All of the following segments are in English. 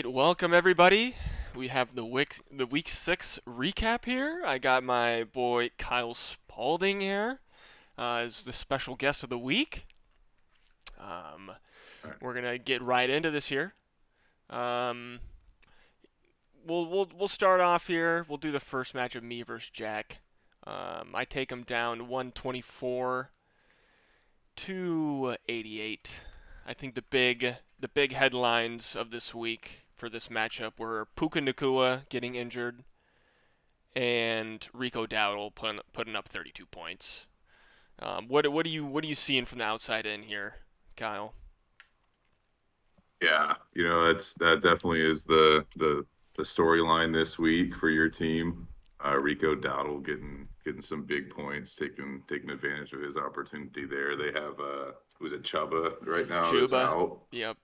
right, welcome everybody. We have the week 6 recap here. I got my boy Kyle Spalding here as the special guest of the week. Um, All right. we're gonna get right into this here. Um, we'll start off here. We'll do the first match of me versus Jack. I take him down 124 to 88. I think the big headlines of this week for this matchup were Puka Nakua getting injured and Rico Dowdle putting up 32 points. What are you seeing from the outside in here, Kyle? Yeah, that definitely is the storyline this week for your team. Rico Dowdle getting some big points, taking advantage of his opportunity there. They have who's it Chuba right now that's Chuba. out, Yep.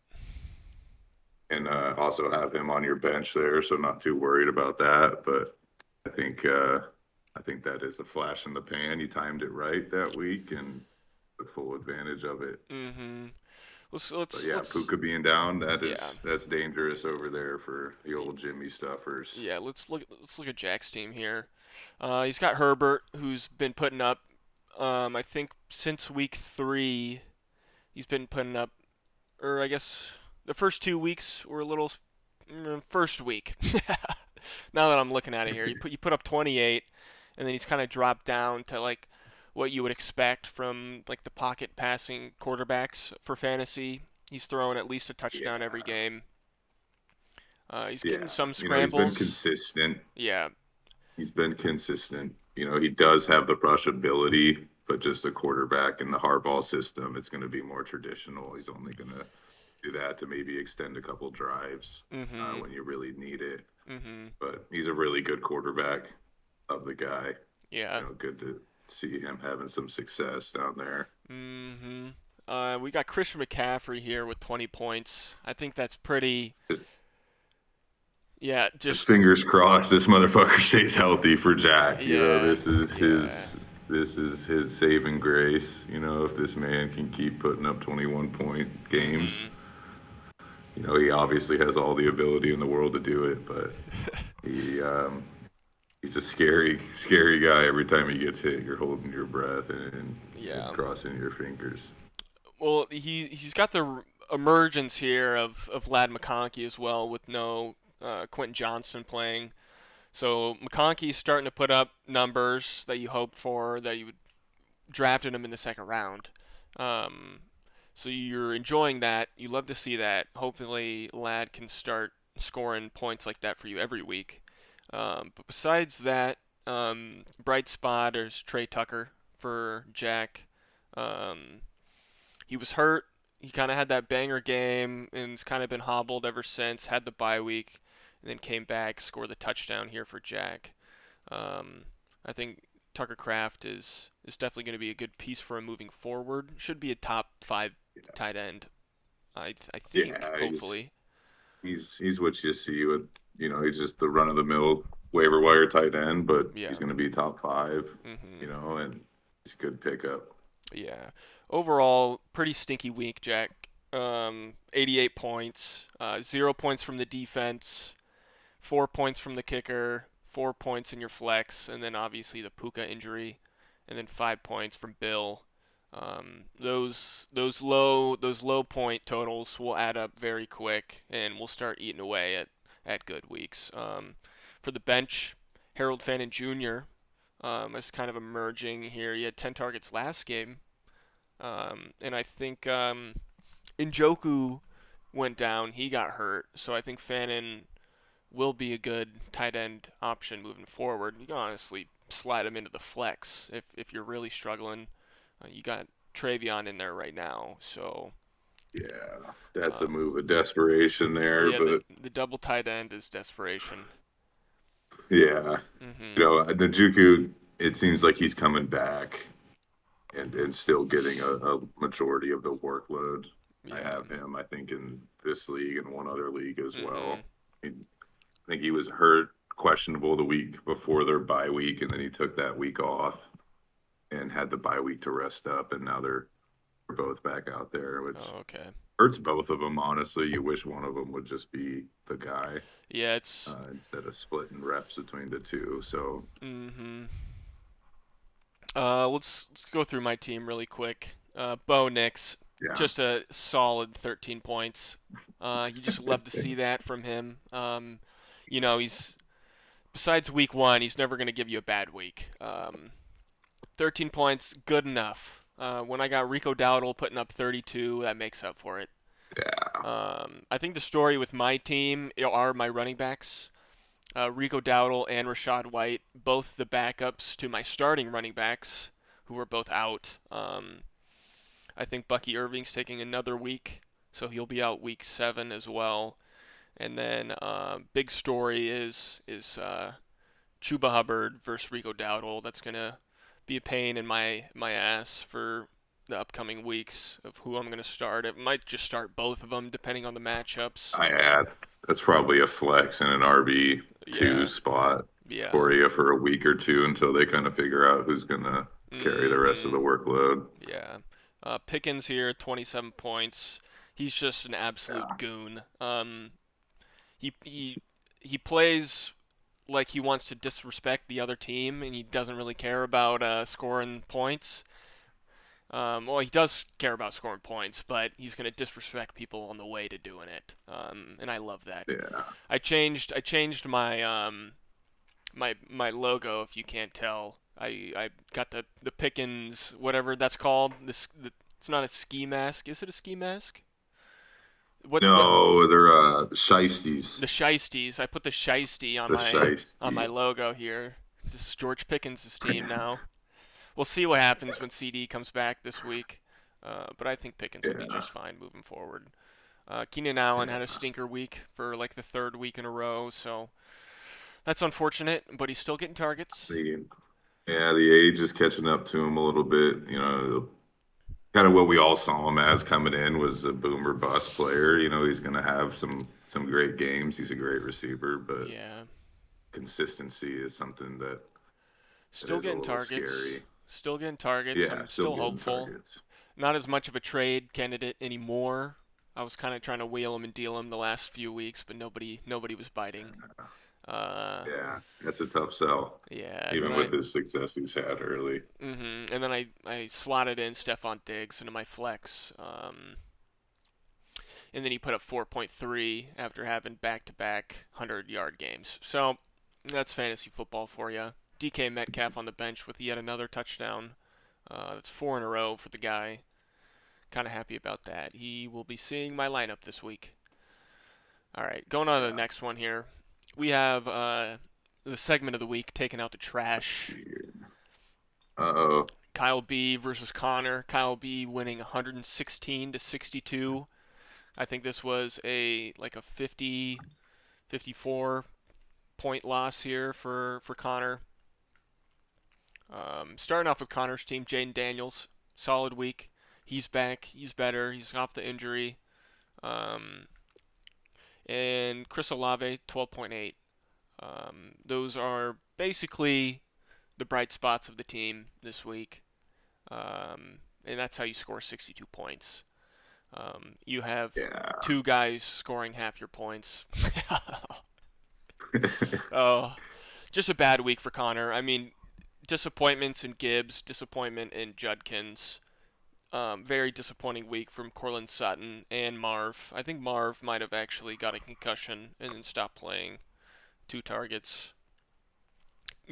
and also have him on your bench there, so not too worried about that. But I think I think that is a flash in the pan. You timed it right that week and took full advantage of it. Mm-hmm. Let's But let's yeah, let's Puka being down, yeah. that's dangerous over there for the old Jimmy Stuffers. Yeah, let's look at Jack's team here. He's got Herbert, who's been putting up. I think since week 3, he's been putting up, or I guess the first 2 weeks were a little. First week. Now that I'm looking at it here, you put up 28, and then he's kind of dropped down to like what you would expect from like the pocket passing quarterbacks for fantasy. He's throwing at least a touchdown every Yeah, game. He's getting yeah. some He's been scrambles. consistent. Yeah. He's been consistent. He does have the rush ability, but just a quarterback in the hardball system, it's going to be more traditional. He's only going to do that to maybe extend a couple drives Mhm. when you really need it. Mhm. But he's a really good quarterback of the guy. Yeah. Good to see him having some success down there. Mhm. We got Christian McCaffrey here with 20 points. I think that's pretty. Yeah. Just Just. fingers crossed this motherfucker stays healthy for Jack. Yeah. This is Yeah. his saving grace. If this man can keep putting up 21-point games, Mhm. he obviously has all the ability in the world to do it, but he he's a scary guy. Every time he gets hit, you're holding your breath and Yeah. crossing your fingers. Well, he's got the emergence here of Lad McConkey as well, with no Quentin Johnston playing. So McConkey's starting to put up numbers that you hoped for, that you would drafted him in the second round. Um, so you're enjoying that. You love to see that. Hopefully, Lad can start scoring points like that for you every week. But besides that, bright spot is Trey Tucker for Jack. Um, he was hurt. He kind of had that banger game and has kind of been hobbled ever since. Had the bye week and then came back, scored the touchdown here for Jack. Um, I think Tucker Craft is definitely going to be a good piece for him moving forward. Should be a top 5 tight end. I think Yeah, hopefully. he's what you see with he's just the run of the mill waiver wire tight end, but he's Yeah. going to be top 5. Mhm. And it's a good pickup. Yeah. Overall, pretty stinky week, Jack. 88 points. 0 points from the defense. 4 points from the kicker. 4 points in your flex, and then obviously the Puka injury, and then 5 points from Bill. Those low point totals will add up very quick, and we'll start eating away at good weeks. For the bench, Harold Fannin Jr. Is kind of emerging here. He had 10 targets last game, and I think Njoku went down. He got hurt, so I think Fannin will be a good tight end option moving forward. You can honestly slide him into the flex if you're really struggling. You got Travion in there right now, so Yeah, that's a um, move of desperation there, yeah, the but the double tight end is desperation. yeah, Mhm. the Juku, it seems like he's coming back and still getting a majority of the workload. I Yeah. have him, I think, in this league and one other league as Mhm. well. I think he was hurt, questionable the week before their bye week, and then he took that week off and had the bye week to rest up, and now they're both back out there, which Oh, okay. Hurts both of them, honestly. You wish one of them would just be the guy Yeah, it's. instead of splitting reps between the two. So, Mm-hmm. Let's go through my team really quick. Bo Nix, yeah. just a solid 13 points. You just love to see that from him. He's besides week one, he's never going to give you a bad week. 13 points, good enough. When I got Rico Dowdle putting up 32, that makes up for it. Yeah. I think the story with my team are my running backs. Rico Dowdle and Rashad White, both the backups to my starting running backs, who were both out. I think Bucky Irving's taking another week, so he'll be out week 7 as well. And then big story is Chuba Hubbard versus Rico Dowdle. That's gonna be a pain in my ass for the upcoming weeks of who I'm gonna start. It might just start both of them depending on the matchups. I add that's probably a flex in an RB2 Yeah, spot yeah. for you for a week or two until they kind of figure out who's going to carry the rest of the Mhm. workload. Yeah. Pickens here, 27 points. He's just an absolute Yeah. goon. He plays like he wants to disrespect the other team, and he doesn't really care about scoring points. Well, he does care about scoring points, but he's going to disrespect people on the way to doing it. And I love that. Yeah. I changed my logo. If you can't tell, I got the Pickens whatever that's called. It's not a ski mask. Is it a ski mask? What No, they're Shiesties. the Shiesties? I put the Shiesty The on my Shiesty. logo here. This is George Pickens' team now. We'll see what happens when CD comes back this week. But I think Pickens will be Yeah. just fine moving forward. Keenan Allen had a Yeah. stinker week for like the third week in a row, so that's unfortunate. But he's still getting targets. The, yeah, the age is catching up to him a little bit. Kind of what we all saw him as coming in was a boomer bust player. He's going to have some great games. He's a great receiver, but Yeah, consistency is something that still is a getting little targets. scary. Still getting targets. Yeah, I'm still still getting hopeful. targets. Not as much of a trade candidate anymore. I was kind of trying to wheel him and deal him the last few weeks, but nobody was biting. Uh, Yeah, that's a tough sell, yeah, and then even with his success he's had early. I slotted in Stephon Diggs into my flex, and then he put up 4.3 after having back-to-back 100-yard games. So that's fantasy football for you. DK Metcalf on the bench with yet another touchdown. That's 4 in a row for the guy. Kind of happy about that. He will be seeing my lineup this week. All right, going on to the Yeah. next one here. We have the segment of the week, taking out the trash. Uh-oh. Kyle B versus Connor. Kyle B winning 116 to 62. I think this was a 50, 54 point loss here for Connor. Starting off with Connor's team, Jaden Daniels, solid week. He's back. He's better. He's off the injury. Um, and Chris Olave, 12.8. Those are basically the bright spots of the team this week. And that's how you score 62 points. You have Yeah. two guys scoring half your points. Oh, just a bad week for Connor. I mean, disappointments in Gibbs, disappointment in Judkins. Very disappointing week from Cortland Sutton and Marv. I think Marv might have actually got a concussion and then stopped playing. 2 targets.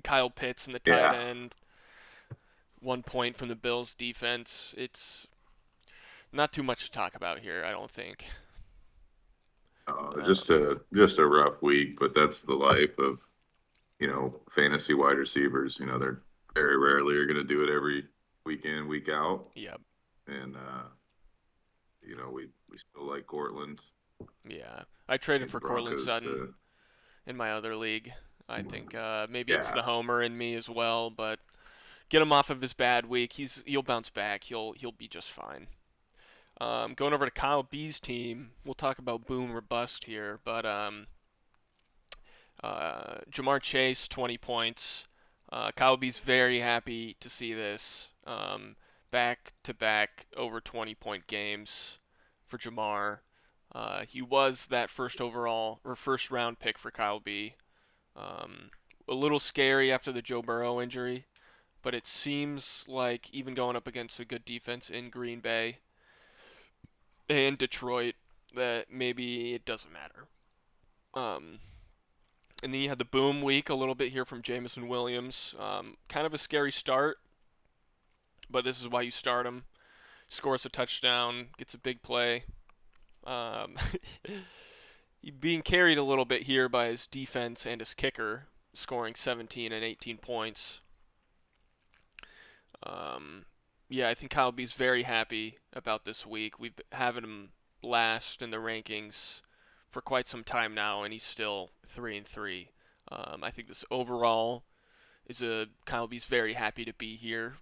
Kyle Pitts in the tight Yeah. end. 1 point from the Bills defense. It's not too much to talk about here, I don't think. Just Um, a rough week, but that's the life of, fantasy wide receivers. They're very rarely are going to do it every week in, week out. yeah, And we still like Cortland. yeah. I traded Need the for Cortland Broncos Sutton to in my other league. I think maybe it's yeah. the homer in me as well, but get him off of his bad week. He'll bounce back. He'll be just fine. Going over to Kyle B's team, we'll talk about boom or bust here, but Jamar Chase, 20 points. Kyle B's very happy to see this. Back to back over 20-point games for Jamar. He was that first round pick for Kyle B. Um, a little scary after the Joe Burrow injury, but it seems like even going up against a good defense in Green Bay and Detroit, that maybe it doesn't matter. Um, and then you had the boom week a little bit here from Jamison Williams. Kind of a scary start, but this is why you start him. Scores a touchdown, gets a big play. Um, being carried a little bit here by his defense and his kicker, scoring 17 and 18 points. Um, yeah, I think Kyle B's very happy about this week. We've been having him last in the rankings for quite some time now, and he's still 3-3. I think this overall is a Kyle B's very happy to be here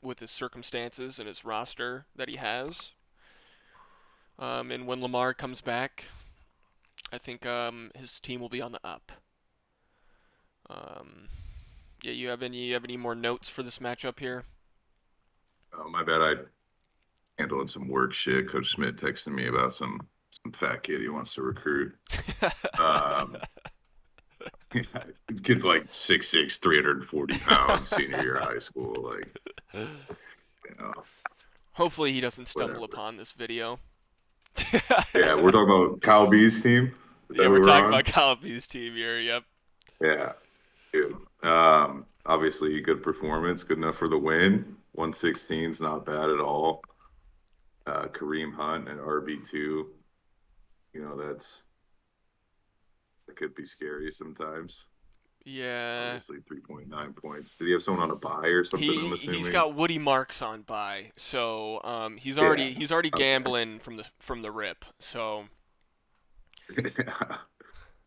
with his circumstances and his roster that he has. And when Lamar comes back, I think his team will be on the up. Um, yeah, you have any more notes for this matchup here? Oh, my bad. I handling some work shit. Coach Smith texted me about some fat kid he wants to recruit. Um, yeah, kid's like 6'6", 340 pounds, senior year of high school. Like, you know, Hopefully he doesn't stumble whatever. upon this video. Yeah, we're talking about Kyle B's team. Is that Yeah, who we're we're talking on? about Kyle B's team here. Yep. Yeah, dude. Obviously, good performance, good enough for the win. 116 is not bad at all. Kareem Hunt and RB2. You know, that could be scary sometimes. Yeah. Obviously, 3.9 points. Did he have someone on a bye or something? I'm He's assuming. got Woody Marks on by, so he's Yeah. already Okay. gambling from the rip. So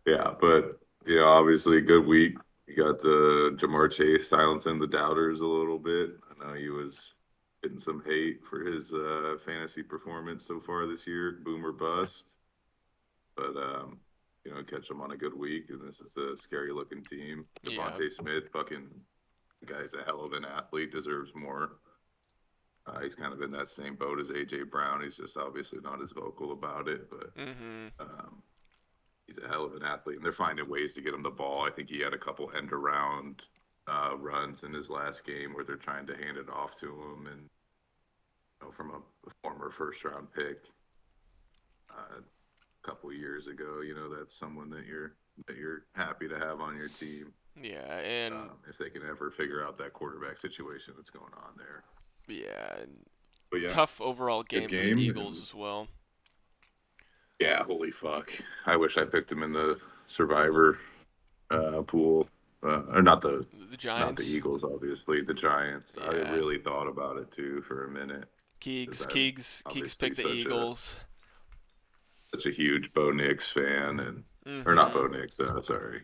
Yeah, but obviously, good week. You got the Jamar Chase silencing the doubters a little bit. I know he was getting some hate for his fantasy performance so far this year, boom or bust. But catch him on a good week, and this is a scary looking team. yeah, Devontae Smith, fucking guy's a hell of an athlete, deserves more. He's kind of in that same boat as AJ Brown. He's just obviously not as vocal about it, but mhm, um, he's a hell of an athlete, and they're finding ways to get him the ball. I think he had a couple end around runs in his last game where they're trying to hand it off to him, and from a former first round pick a couple years ago. That's someone that you're happy to have on your team yeah, and if they can ever figure out that quarterback situation that's going on there. yeah, and But yeah, tough overall good game for the game. Eagles And as well. yeah, holy fuck! I wish I picked him in the Survivor pool, or The not the Giants, Eagles, obviously the Giants. I yeah, really thought about it too for a minute because Keegs I'm Keegs Keegs obviously picked the Eagles. such a huge Bo Nix fan, and or not Bo Mhm, Nix, sorry,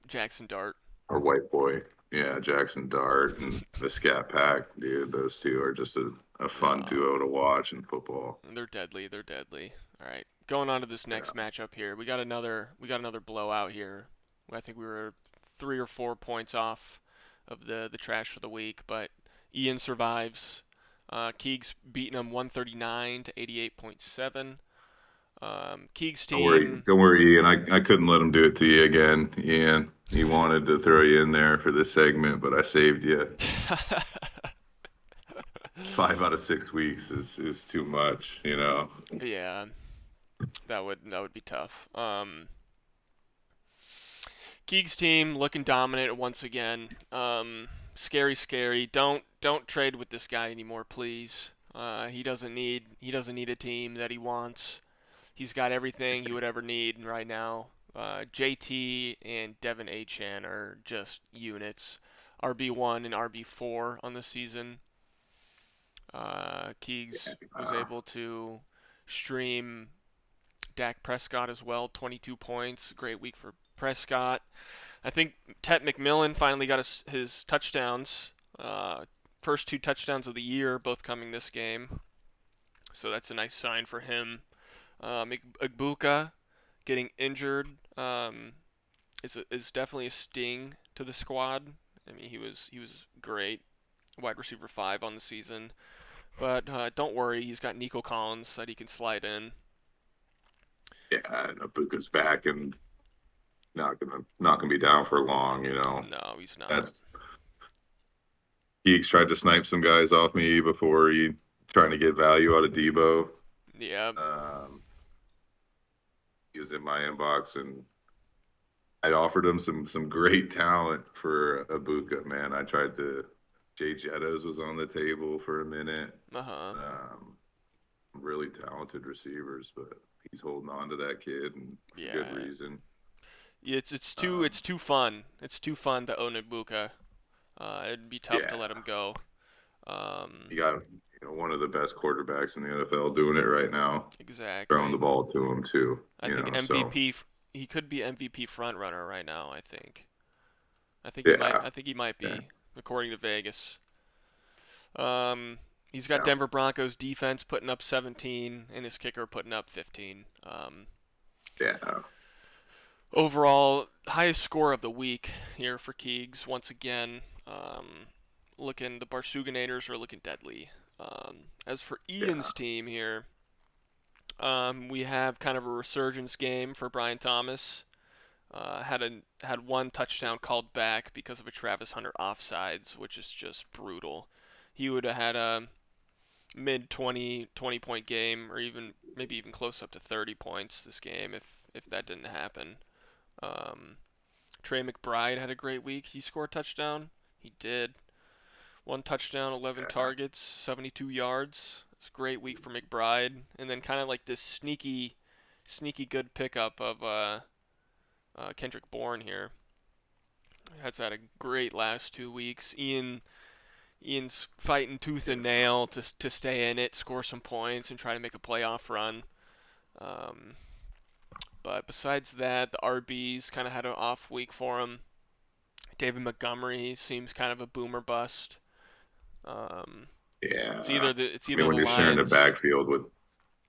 Jackson Dart. our white boy, yeah, Jackson Dart and the Scat Pack, dude. Those two are just a fun No, duo to watch in football. they're deadly. They're deadly. All right, going on to this next Yeah, matchup here. We got another blowout here. I think we were 3 or 4 points off of the trash for the week, but Ian survives. Keegs beating him 139 to 88.7. Keegs team. don't worry, Ian. I couldn't let him do it to you again, Ian. He wanted to throw you in there for this segment, but I saved you. 5 out of 6 weeks is too much. Yeah, that would be tough. Keegs team looking dominant once again. Scary, scary. Don't trade with this guy anymore, please. He doesn't need a team that he wants. He's got everything he would ever need right now. JT and Devin Achan are just units. RB1 and RB4 on the season. Keegs was Uh, able to stream Dak Prescott as well, 22 points. Great week for Prescott. I think Tet McMillan finally got his touchdowns. First 2 touchdowns of the year, both coming this game. So that's a nice sign for him. Igbuka getting injured is definitely a sting to the squad. I mean, he was great, wide receiver 5 on the season. But don't worry, he's got Nico Collins that he can slide in. Yeah, and Ibuka's back and not gonna be down for long. No, he's not. That's Geeks tried to snipe some guys off me before he trying to get value out of Debo. Yeah, Um, he was in my inbox and I offered him some great talent for Ibuka. Man, I tried to. Jay Jettas was on the table for a minute. uh-huh. Um, really talented receivers, but he's holding on to that kid and for good Yeah, reason. it's Um, too fun. It's too fun to own Ibuka. It'd be tough to yeah, let him go. Um, you got one of the best quarterbacks in the NFL doing it right now, throwing the exactly. ball to him too. I think So MVP. He could be MVP front runner right now. I think. I think he might. yeah, I think he might yeah, be, according to Vegas. Um, he's got yeah, Denver Broncos defense putting up 17 and his kicker putting up 15. yeah, Overall, highest score of the week here for Keegs once again. The Barsuganators are looking deadly. As for yeah, Ian's team here, we have kind of a resurgence game for Brian Thomas. Had one touchdown called back because of a Travis Hunter offsides, which is just brutal. He would have had a mid 20 point game, or even maybe even close up to 30 points this game if that didn't happen. Um, Trey McBride had a great week. He scored a touchdown. He did. One touchdown, 11 yeah, targets, 72 yards. It's a great week for McBride. And then kind of like this sneaky good pickup of Kendrick Bourne here. Has had a great last 2 weeks. Ian's fighting tooth and nail to stay in it, score some points, and try to make a playoff run. Um, but besides that, the RBs kind of had an off week for him. David Montgomery seems kind of a boomer bust. Um, yeah. it's I mean, either the when Lions.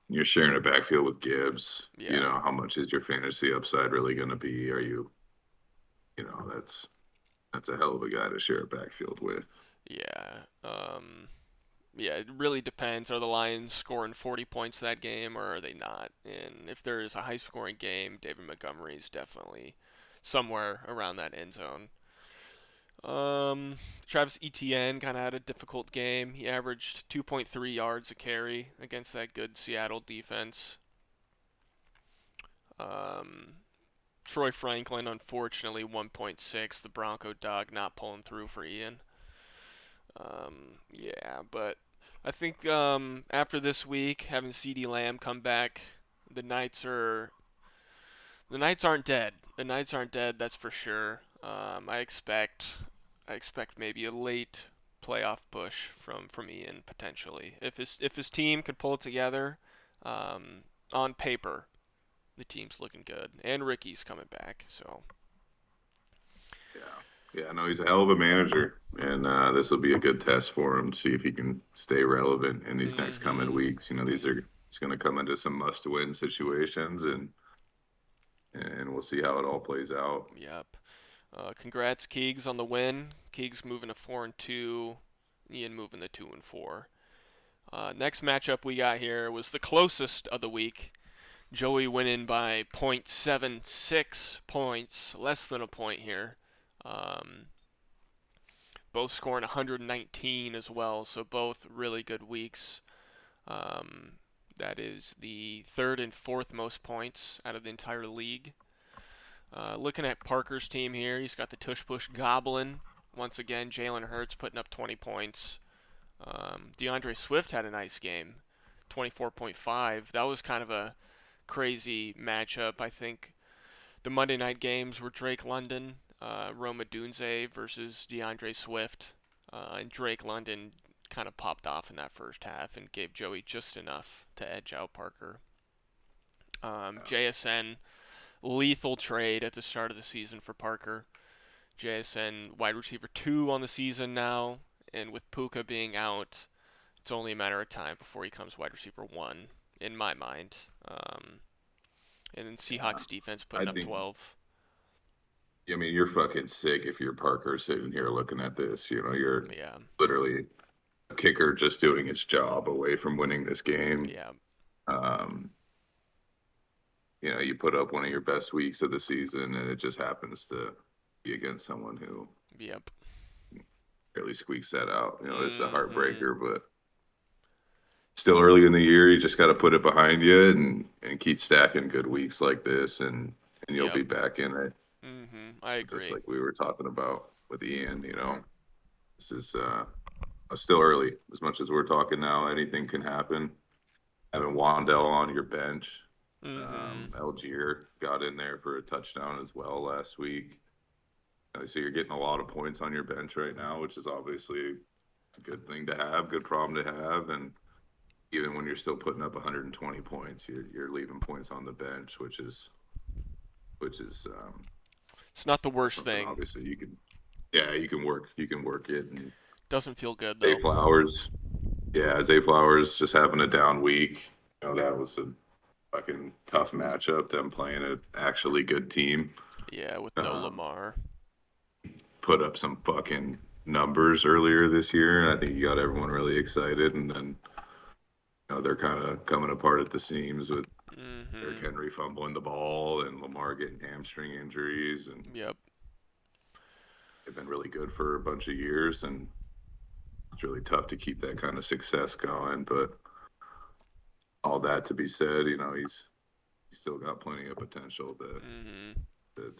you're sharing a backfield with Gibbs, Yeah, how much is your fantasy upside really going to be? Are you, that's a hell of a guy to share a backfield with. yeah. Yeah, it really depends. Are the Lions scoring 40 points that game or are they not? And if there is a high scoring game, David Montgomery is definitely somewhere around that end zone. Um, Travis Etienne kind of had a difficult game. He averaged 2.3 yards a carry against that good Seattle defense. Um, Troy Franklin, unfortunately, 1.6. The Bronco dog not pulling through for Ian. Yeah, but I think after this week, having CeeDee Lamb come back, the Knights are the Knights aren't dead. The Knights aren't dead, that's for sure. I expect maybe a late playoff push from Ian potentially. If his team could pull it together, um, on paper, the team's looking good, and Ricky's coming back. So Yeah. Yeah, no, he's a hell of a manager, and this will be a good test for him to see if he can stay relevant in these next coming mm-hmm. weeks. He's going to come into some must-win situations, and we'll see how it all plays out. Yep. Congrats, Keegs, on the win. Keegs moving to 4-2. Ian moving to 2-4. Next matchup we got here was the closest of the week. Joey winning by .76 points, less than a point here. Um, both scoring 119 as well, so both really good weeks. Um, that is the third and fourth most points out of the entire league. Looking at Parker's team here, he's got the tush push goblin. Once again, Jalen Hurts putting up 20 points. DeAndre Swift had a nice game, 24.5. That was kind of a crazy matchup. I think the Monday night games were Drake London, Roma Dunze versus DeAndre Swift, and Drake London kind of popped off in that first half and gave Joey just enough to edge out Parker. JSN, lethal trade at the start of the season for Parker. JSN wide receiver 2 on the season now, and with Puka being out, it's only a matter of time before he comes wide receiver 1, in my mind. And then Yeah, Seahawks defense I putting up think. 12. I mean, you're fucking sick if you're Parker sitting here looking at this. You're Yeah. literally a kicker just doing its job away from winning this game. Yeah. Um, you put up one of your best weeks of the season, and it just happens to be against someone who Yep. barely squeaks that out. It's a Mm-hmm. heartbreaker, but still early in the year. You just got to put it behind you and keep stacking good weeks like this, and you'll Yep. be back in it. Mm-hmm. I Just agree. like we were talking about with Ian. This is still early. As much as we're talking now, anything can happen. Having Wandell on your bench, Mm-hmm. Algier got in there for a touchdown as well last week. So you're getting a lot of points on your bench right now, which is obviously a good thing to have, good problem to have, and even when you're still putting up 120 points, you're leaving points on the bench, which is It's not the worst something thing. obviously you can work it. And Doesn't feel good Zay though. Flowers, yeah, Zay Flowers just having a down week. That was a fucking tough matchup. Them playing an actually good team. Yeah, with no Um, Lamar. put up some fucking numbers earlier this year, and I think you got everyone really excited. And then they're kind of coming apart at the seams with Derrick Mm-hmm. Henry fumbling the ball and Lamar getting hamstring injuries, and Yep. they've been really good for a bunch of years, and it's really tough to keep that kind of success going. But all that to be said, he's still got plenty of potential to Mm-hmm.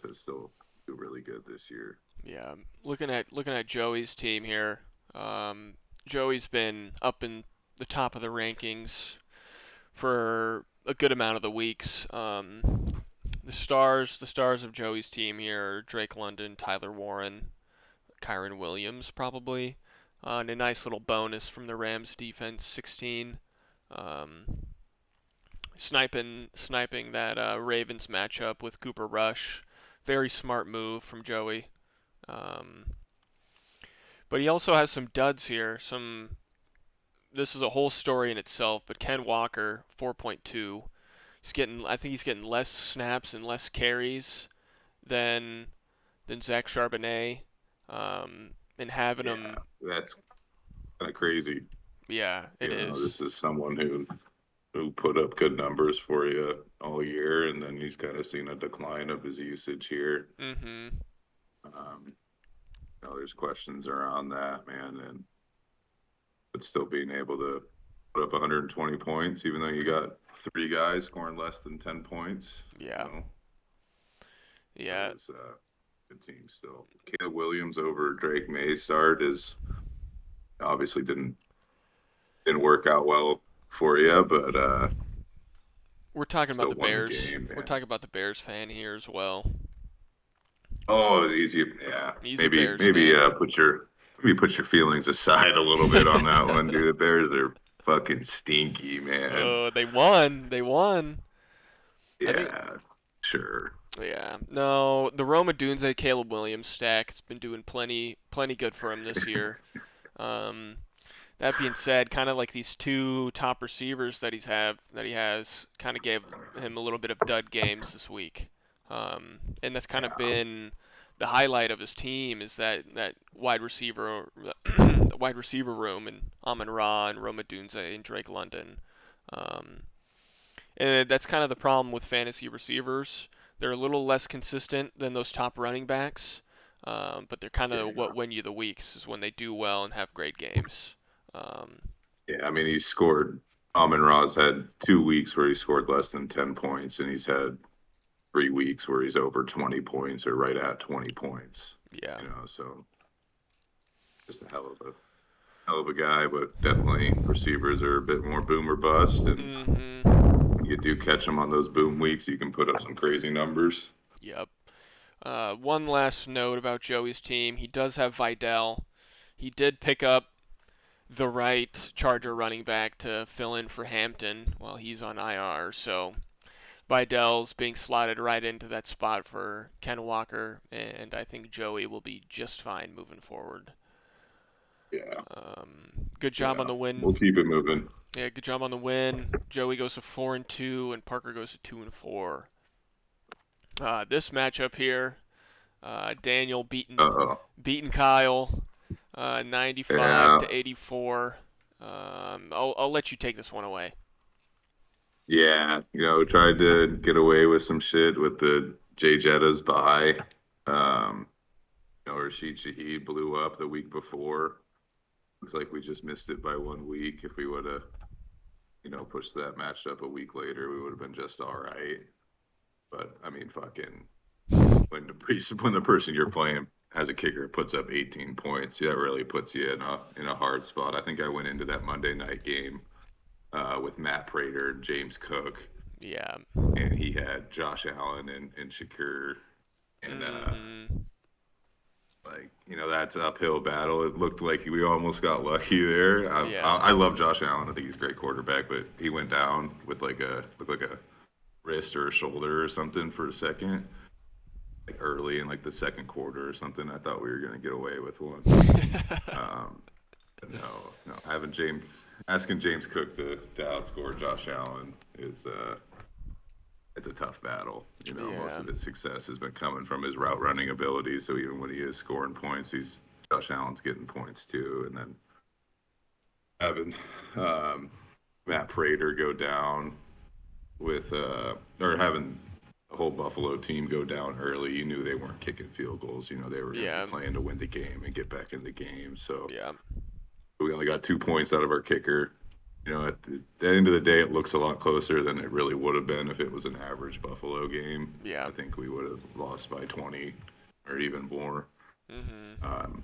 to still do really good this year. Yeah. Looking at Joey's team here. Um, Joey's been up in the top of the rankings for a good amount of the weeks. The stars of Joey's team here are Drake London, Tyler Warren, Kyron Williams, probably. And a nice little bonus from the Rams defense, 16. Um, sniping that Ravens matchup with Cooper Rush. Very smart move from Joey. Um, but he also has some duds here. This is a whole story in itself. But Ken Walker, 4.2. I think he's getting less snaps and less carries than Zach Charbonnet, and having Yeah, him. that's kind of crazy. Yeah, it is. This is someone who put up good numbers for you all year, and then he's kind of seen a decline of his usage here. Mm-hmm. Um, there's questions around that, man, and but still being able to put up 120 points, even though you got three guys scoring less than 10 points, Yeah. that Yeah. is a good team still. Caleb Williams over Drake May's start is obviously didn't work out well for you, but We're talking about still the won the Bears. game, We're man. talking about the Bears fan here as well. Oh, So easy. Yeah, he's a maybe Bears fan. put your feelings aside a little bit on that one, dude. The Bears are fucking stinky, man. Oh, they won. They won. I think. Yeah, sure. Yeah. No, the Roma Dunze Caleb Williams stack has been doing plenty good for him this year. Um, that being said, kind of like these two top receivers that he has, kind of gave him a little bit of dud games this week, and that's kind of Yeah, been the highlight of his team is that wide receiver the wide receiver room and Amon Ra and Roma Dunze and Drake London, um, and that's kind of the problem with fantasy receivers. They're a little less consistent than those top running backs, but they're kind of yeah, what win you the weeks is when they do well and have great games. Um, yeah. I mean, he scored. Amon Ra's had 2 weeks where he scored less than 10 points, and he's had 3 weeks where he's over 20 points or right at 20 points. yeah. So just a hell of a guy, but definitely receivers are a bit more boom or bust, and Mm-hmm. you do catch them on those boom weeks, you can put up some crazy numbers. Yep. One last note about Joey's team. He does have Vidal. He did pick up the right Charger running back to fill in for Hampton while he's on IR. So Vidal's being slotted right into that spot for Ken Walker, and I think Joey will be just fine moving forward. Yeah, Good job on yeah. the We'll win. keep it moving. Yeah, good job on the win. Joey goes to 4-2, and Parker goes to 2-4. This matchup here, Daniel Uh beating oh. beating Kyle. 95 Yeah, to 84. I'll let you take this one away. yeah. Tried to get away with some shit with the Jay Jettas bye. Um, Rashid Shaheed blew up the week before. Looks like we just missed it by 1 week. If we would have, pushed that match up a week later, we would have been just all right. But I mean, fucking when the person you're playing has a kicker that puts up 18 points, that really puts you in a hard spot. I think I went into that Monday night game with Matt Prater and James Cook, Yeah. and he had Josh Allen and Shakur, and Mm-hmm. that's an uphill battle. It looked like we almost got lucky there. Yeah. I love Josh Allen. I think he's a great quarterback, but he went down with looked like a wrist or a shoulder or something for a second, like early in like the second quarter or something. I thought we were gonna get away with one. Um, no, asking James Cook to outscore Josh Allen is it's a tough battle. Most Yeah. of his success has been coming from his route running ability. So even when he is scoring points, Josh Allen's getting points too. And then having Matt Prater go down with or having the whole Buffalo team go down early, you knew they weren't kicking field goals. They were going to Yeah. be playing to win the game and get back in the game. So Yeah. we only got 2 points out of our kicker. At the end of the day, it looks a lot closer than it really would have been if it was an average Buffalo game. Yeah. I think we would have lost by 20 or even more Mm-hmm.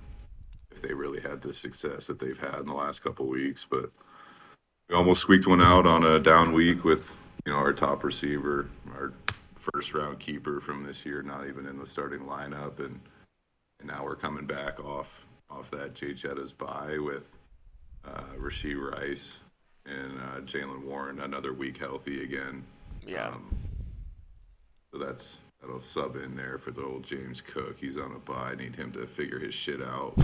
if they really had the success that they've had in the last couple of weeks. But we almost squeaked one out on a down week with our top receiver, our first round keeper from this year, not even in the starting lineup, and now we're coming back off that Jay Jetta's bye with Rasheed Rice and Jalen Warren another week healthy again. Yeah. So that'll sub in there for the old James Cook. He's on a bye. I need him to figure his shit out.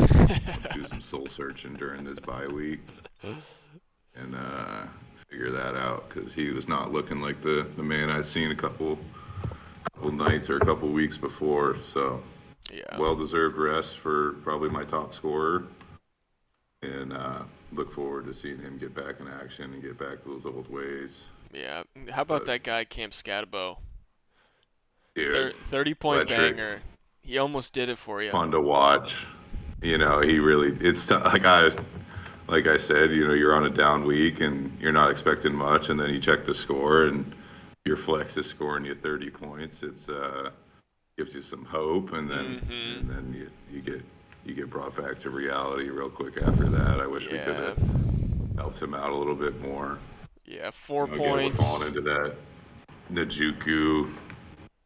Do some soul searching during this bye week and figure that out because he was not looking like the man I'd seen a couple nights or a couple weeks before. So Yeah. well-deserved rest for probably my top scorer. And look forward to seeing him get back in action and get back to those old ways. Yeah. How about that guy Cam Scatabo? Dude, 30-point electric, banger. He almost did it for you. fun to watch. He really, it's like I said, you're on a down week and you're not expecting much, and then you check the score and your flex is scoring you 30 points. It's gives you some hope, and then you get brought back to reality real quick after that. I wish we could have helped him out a little bit more. Yeah, 4 Again, points. we're falling into that Njoku,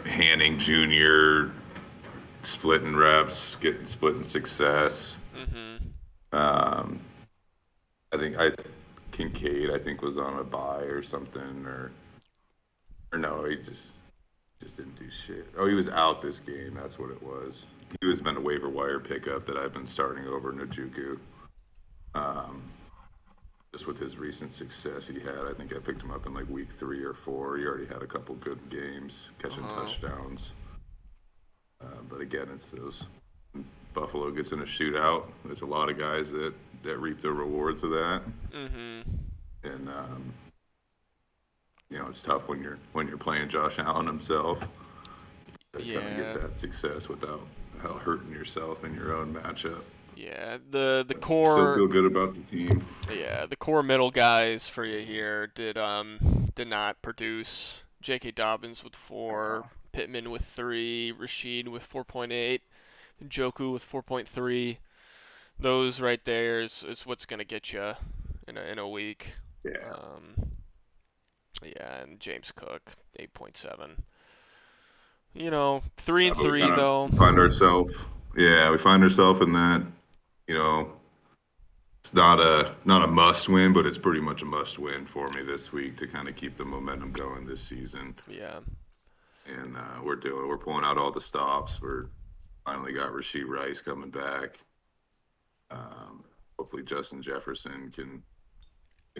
Hanning Jr. splitting reps, splitting success. Mm-hmm. I think Kincaid was on a bye or something, or no, he just didn't do shit. Oh, he was out this game. That's what it was. He was been a waiver wire pickup that I've been starting over Njoku. Just with his recent success he had, I think I picked him up in like week 3 or 4. He already had a couple good games, catching touchdowns. But again, it's those Buffalo gets in a shootout. There's a lot of guys that reap the rewards of that. Mm-hmm. And it's tough when you're playing Josh Allen himself. To kind of get that success without hurting yourself in your own matchup. Yeah, the core. Still feel good about the team. Yeah, the core middle guys for you here did not produce. J.K. Dobbins with 4, Pittman with 3, Rashid with 4.8, Njoku with 4.3. Those right there is what's gonna get you in a week. Yeah. Yeah, and James Cook 8.7. 3 and 3 we though. we find ourselves in that. It's not a must win, but it's pretty much a must win for me this week to kind of keep the momentum going this season. Yeah. And we're pulling out all the stops. We're finally got Rasheed Rice coming back. Hopefully Justin Jefferson can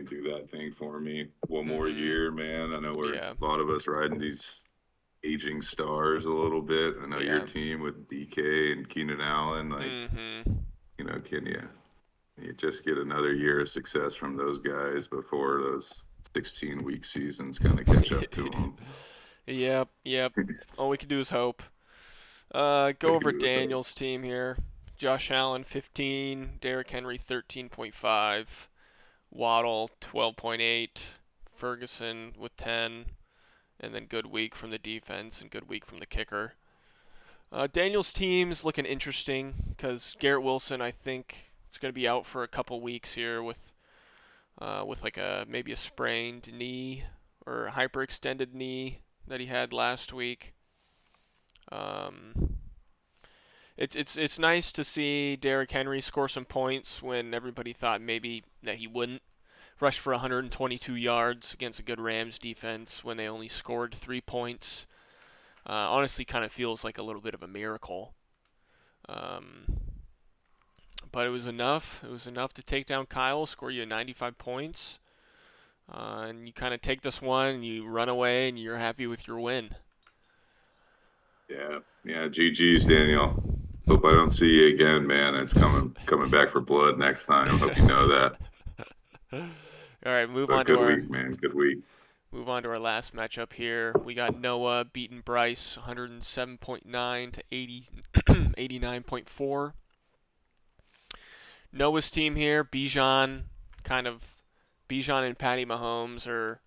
do that thing for me one more year, man. I know a lot of us riding these aging stars a little bit. I know your team with DK and Keenan Allen, can you just get another year of success from those guys before those 16-week seasons kind of catch up to them? Yep, yep. All we can do is hope. They Go could over do so. Daniel's team here. Josh Allen 15, Derrick Henry 13.5, Waddle 12.8, Ferguson with 10, and then good week from the defense and good week from the kicker. Daniel's team's looking interesting because Garrett Wilson, I think, is going to be out for a couple weeks here with like a maybe a sprained knee or a hyperextended knee that he had last week. Um, it's nice to see Derrick Henry score some points when everybody thought maybe that he wouldn't. Rushed for 122 yards against a good Rams defense when they only scored 3 points. Honestly, kind of feels like a little bit of a miracle. Um, but it was enough. It was enough to take down Kyle, score you 95 points. And you kind of take this one, and you run away, and you're happy with your win. Yeah, yeah. GG's, Daniel. Hope I don't see you again, man. It's coming back for blood next time. Hope you know that. All right, But good week, man. Good week. move on to our last matchup here. We got Noah beating Bryce 107.9 to 89.4. Noah's team here, Bijan and Patty Mahomes are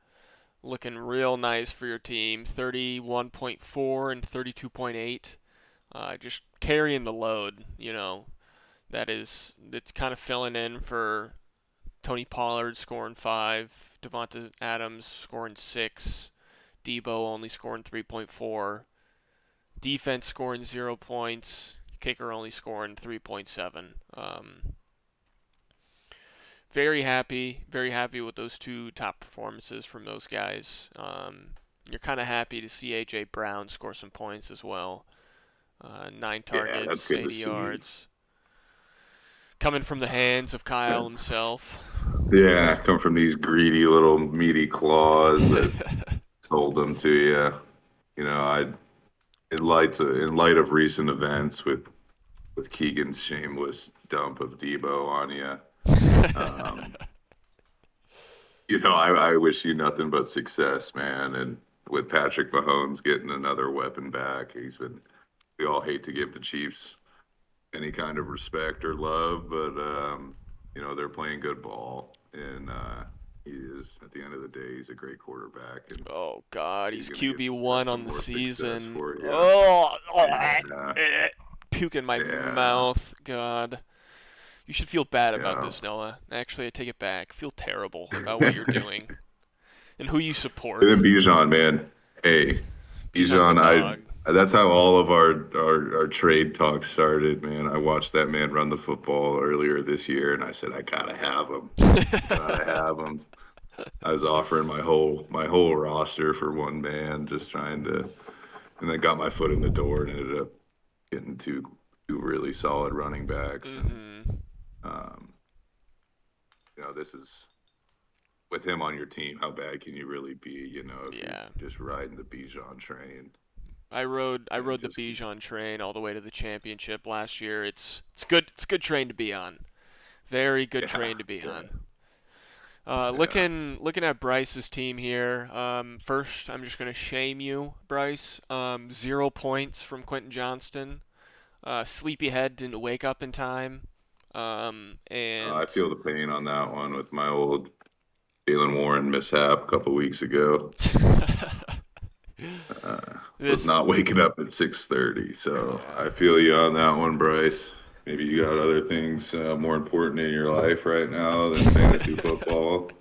looking real nice for your team. 31.4 and 32.8. Just carrying the load, that's kind of filling in for Tony Pollard scoring 5, Devonta Adams scoring 6, Debo only scoring 3.4, defense scoring 0 points, kicker only scoring 3.7. Very happy with those two top performances from those guys. You're kind of happy to see A.J. Brown score some points as well. 9 Yeah, that's targets, good to 80 see. yards. Coming from the hands of Kyle himself. Yeah, come from these greedy little meaty claws that told them to you. I in light of recent events with Keegan's shameless dump of Debo on you. Um, I wish you nothing but success, man. And with Patrick Mahomes getting another weapon back, we all hate to give the Chiefs any kind of respect or love, but they're playing good ball, and he is at the end of the day, he's a great quarterback, and Oh God, he's he's gonna QB1 have on some the more success season. for you. Oh, Yeah, puke in my yeah, mouth. God, you should feel bad about yeah. this, Noah. Actually, I take it back. Feel terrible about what you're doing and who you And support. then Bijan, man, hey, Bijan's a Bijan, dog. that's how all of our trade talks started, man. I watched that man run the football earlier this year, and I said, I gotta have him. Gotta have him. I was offering my whole roster for one man, just trying to, and I got my foot in the door and ended up getting two really solid running backs, and Mhm. um, this is with him on your team. How bad can you really be? If you're Yeah. just riding the Bijan train I rode and the just Bijan train all the way to the championship last year. It's a good train to be on. Very good yeah, train to be yeah, on. yeah. Looking at Bryce's team here. First, I'm just gonna shame you, Bryce. 0 points from Quentin Johnston. Sleepyhead didn't wake up in time. I And feel the pain on that one with my old Jalen Warren mishap a couple weeks ago. Was this, not waking up at 6:30. So yeah. I feel you on that one, Bryce. Maybe you got other things more important in your life right now than fantasy football.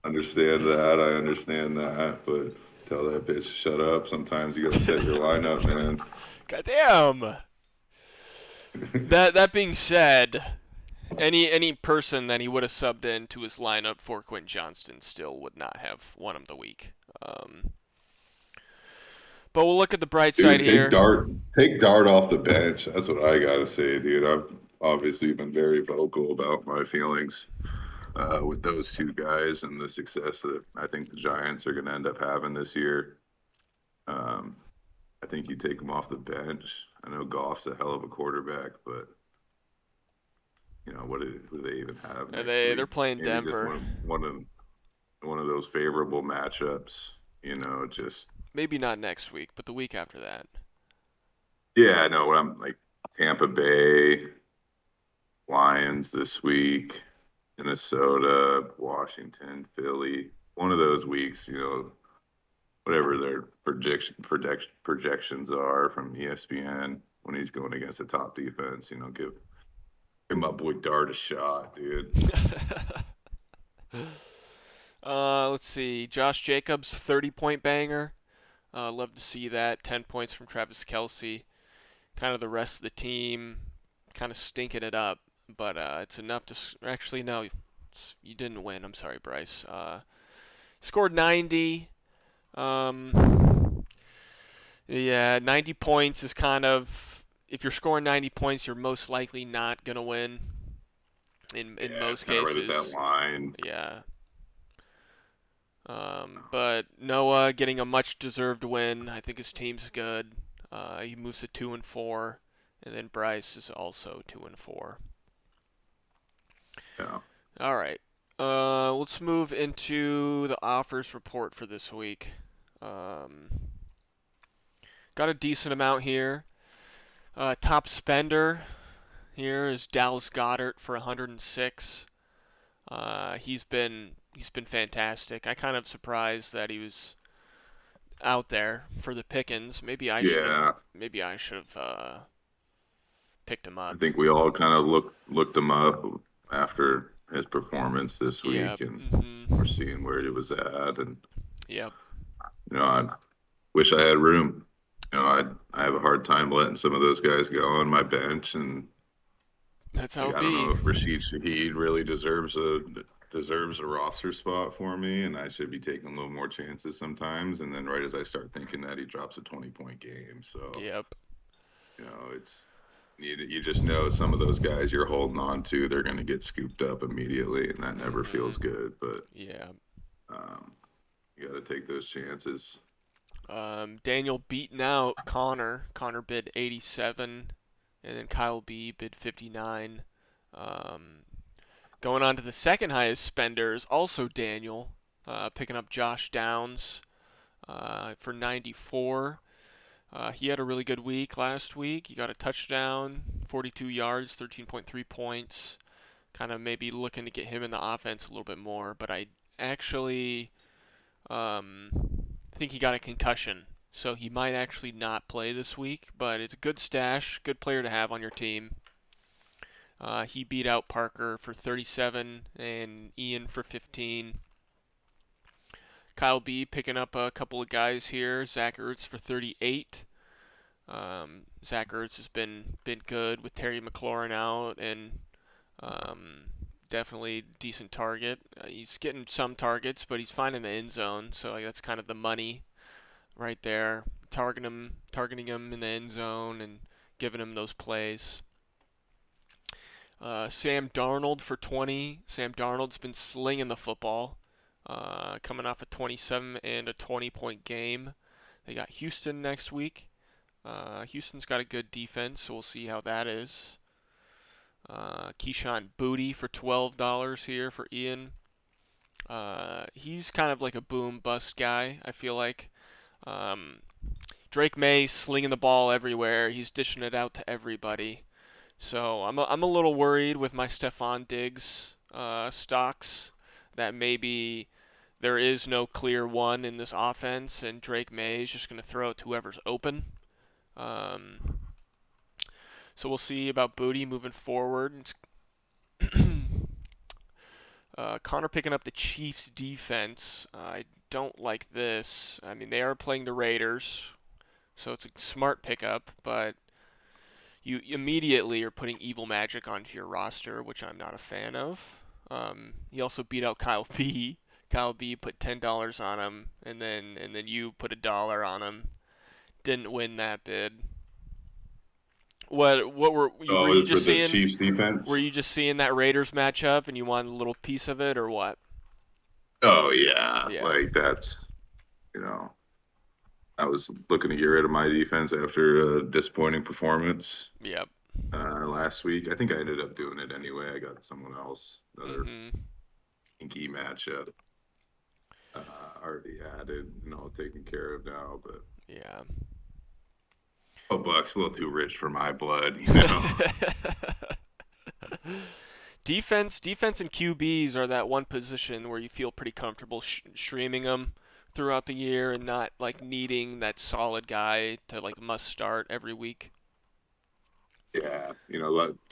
Understand that. I understand that. But tell that bitch to shut up. Sometimes you got to set your lineup, man. Goddamn. That being said, any person that he would have subbed into his lineup for Quentin Johnston still would not have won him the week. Um, but we'll look at the bright side Dude, take here. Dart. Take Dart off the bench. That's what I got to say, dude. I've obviously been very vocal about my feelings with those two guys and the success that I think the Giants are going to end up having this year. Um, I think you take them off the bench. I know Goff's a hell of a quarterback, but who they even have And next they're week? playing Maybe just Denver. one of those favorable matchups. Just Maybe not next week, but the week after that. yeah, I know what I'm like. Tampa Bay, Lions this week, Minnesota, Washington, Philly. One of those weeks, whatever their projections are from ESPN when he's going against a top defense, give my boy Dart a shot, dude. Let's see. Josh Jacobs, 30-point banger. Love to see that. 10 points from Travis Kelce. Kind of the rest of the team kind of stinking it up, but it's enough to actually no, you didn't win. I'm sorry, Bryce. Scored 90. Yeah, 90 points is kind of if you're scoring 90 points, you're most likely not gonna win. In Yeah, it's most kind of right at that cases, line. yeah. But Noah getting a much deserved win. I think his team's good. He moves to 2-4, and then Bryce is also 2-4. Yeah. All right. Let's move into the offers report for this week. Um, got a decent amount here. Top spender here is Dallas Goedert for 106. He's been fantastic. I kind of surprised that he was out there for the pickings. Yeah. Maybe I should have picked him I up. think we all kind of looked him up after his performance this Yep. week, and we're Mhm. seeing where he was at. And Yep. I wish I had room. I have a hard time letting some of those guys go on my bench, and That's how like it I don't be. know if Rashid Shaheed really deserves a roster spot for me, and I should be taking a little more chances sometimes. And then right as I start thinking that, he drops a 20-point game. So Yep. it's you just know some of those guys you're holding on to, they're going to get scooped up immediately, and that never feels Mhm. good. But Yeah. um, you got to take those chances. Daniel beating out Connor. Connor bid 87, and then Kyle B bid 59. Um, Going on to the second highest spender is also Daniel, picking up Josh Downs for 94. He had a really good week last week. He got a touchdown, 42 yards, 13.3 points. Kind of maybe looking to get him in the offense a little bit more, but I actually um, think he got a concussion, so he might actually not play this week. But it's a good stash, good player to have on your team. He beat out Parker for 37 and Ian for 15. Kyle B picking up a couple of guys here. Zach Ertz for 38. Zach Ertz has been good with Terry McLaurin out and um, definitely decent target. He's getting some targets, but he's finding the end zone, so that's kind of the money right there. Targeting him in the end zone and giving him those plays. Sam Darnold for 20. Sam Darnold's been slinging the football, coming off a 27 and a 20-point game. They got Houston next week. Houston's got a good defense, so we'll see how that is. Keyshawn Booty for $12 here for Ian. He's kind of like a boom bust guy, I feel like. Um, Drake May slinging the ball everywhere. He's dishing it out to everybody. So I'm a little worried with my Stephon Diggs stocks that maybe there is no clear one in this offense, and Drake May is just going to throw it to whoever's open. Um, so we'll see about Booty moving forward. Connor picking up the Chiefs defense. I don't like this. I mean, they are playing the Raiders, so it's a smart pickup, but you immediately are putting evil magic onto your roster, which I'm not a fan of. He also beat out Kyle B. Kyle B put $10 on him, and then you put $1 on him. Didn't win that bid. What were Oh, you it was for just the seeing? Chiefs Were defense. you just seeing that Raiders matchup and you wanted a little piece of it, or what? Oh yeah, Yeah. like that's you know I was looking to get rid of my defense after a disappointing performance. Yep. last week. I think I ended up doing it anyway. I got someone else, another Mm-hmm. inky matchup already added and all taken care of now. But Yeah. $12 a little too rich for my blood, you know. Defense, and QBs are that one position where you feel pretty comfortable streaming them throughout the year and not like needing that solid guy to like must start every week. Yeah,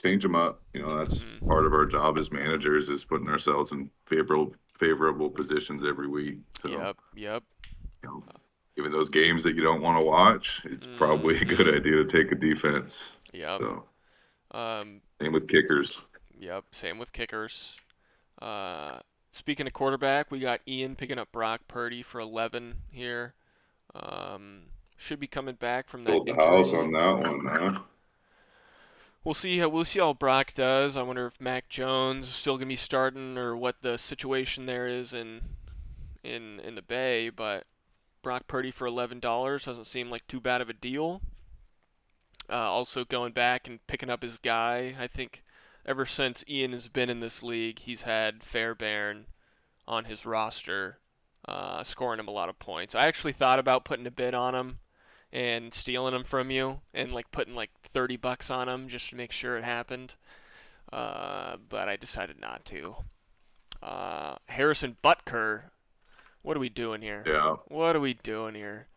change them up. That's Mm-hmm. part of our job as managers is putting ourselves in favorable positions every week. So, Yep. Yep. you know, even those games that you don't want to watch, it's probably a good Mm-hmm. idea to take a defense. Yep. So, Um. same with kickers. Yep. Same with kickers. Uh. Speaking of quarterback, we got Ian picking up Brock Purdy for 11 here. Um. Should be coming back from that Built the house injury. on that one, huh? We'll see how Brock does. I wonder if Mac Jones is still gonna be starting or what the situation there is in the Bay. But Brock Purdy for $11 doesn't seem like too bad of a deal. Also going back and picking up his guy. I think ever since Ian has been in this league, he's had Fairbairn on his roster, scoring him a lot of points. I actually thought about putting a bid on him and stealing him from you and like putting like $30 on him just to make sure it happened. But I decided not to. Harrison Butker, what are we doing here? Yeah, What are we doing here?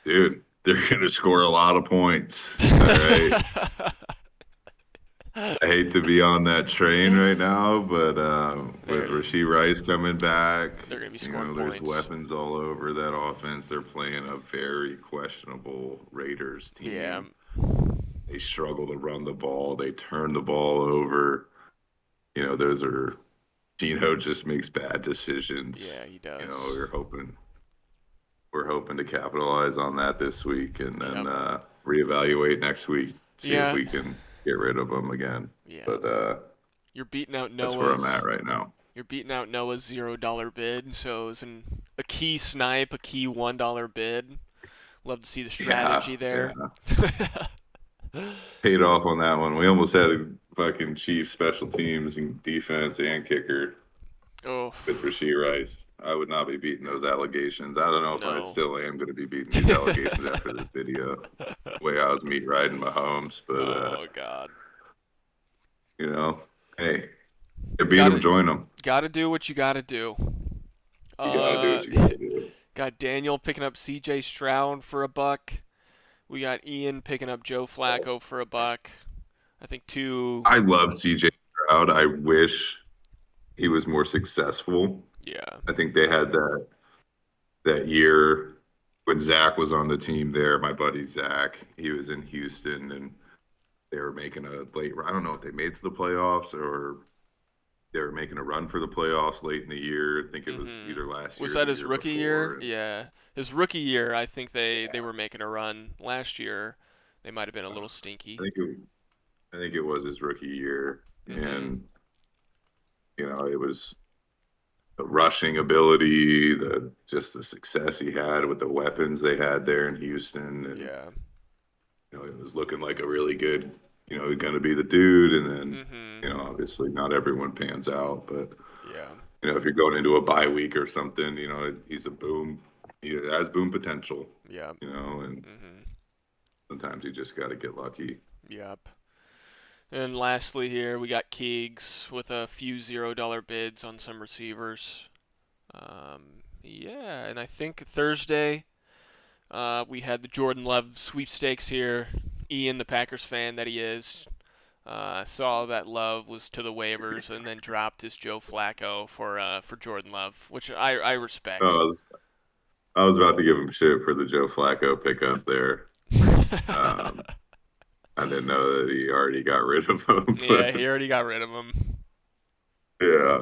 dude, they're gonna score a lot of points. All right. I hate to be on that train right now, but with They're Rashee Rice coming back, they're gonna be scoring there's points. weapons all over that offense. They're playing a very questionable Raiders Yeah, team. They struggle to run the ball. They turn the ball over. Those are Gino just makes bad decisions. yeah, he does. We're hoping to capitalize on that this week and then Yep. reevaluate next week, see if Yeah, we can get rid of them again. yeah. But You're beating out that's where I'm Noah's. at right now. You're beating out Noah's $0 bid. So it's a key snipe, a key $1 bid. Love to see the Yeah, strategy there. yeah. Paid off on that one. We almost had a fucking chief special teams and defense and kicker Oh with Rasheed Rice. I would not be beating those allegations. I don't know if I no. still am going to be beating these allegations after this video. The way I was meat riding Mahomes, but Oh God. you know, hey, you beat them, Gotta join them. gotta do what you gotta do. You gotta do Uh, what you gotta do. got Daniel picking up C.J. Stroud for $1. We got Ian picking up Joe Flacco for $1. I think two. I love CJ Stroud. I wish he was more successful. Yeah. I think they had that year when Zach was on the team there. My buddy Zach, he was in Houston, and they were making a late. I don't know if they made to the playoffs or they were making a run for the playoffs late in the year. I think it was Hmm. either last year Was or that the his year rookie before. year? And Yeah. His rookie year, I think they yeah, were making a run. Last year, they might have been a little I stinky. think it was his rookie year, Hmm. and it was the rushing ability, the success he had with the weapons they had there in Houston, and Yeah. it was looking like a really good, going to be the dude. And then, Hmm. obviously not everyone pans out, but Yeah. if you're going into a bye week or something, he's a boom. He has boom potential, Yeah. and Hmm. sometimes you just got to get lucky. Yep. And lastly, here we got Keegs with a few $0 bids on some receivers. Yeah, and I think Thursday we had the Jordan Love sweepstakes here. Ian, the Packers fan that he is, saw that Love was to the waivers and then dropped his Joe Flacco for Jordan Love, which I respect. Oh, I was about to give him shit for the Joe Flacco pickup there. Um, I didn't know that he already got rid of him, Yeah, but he already got rid of him. yeah.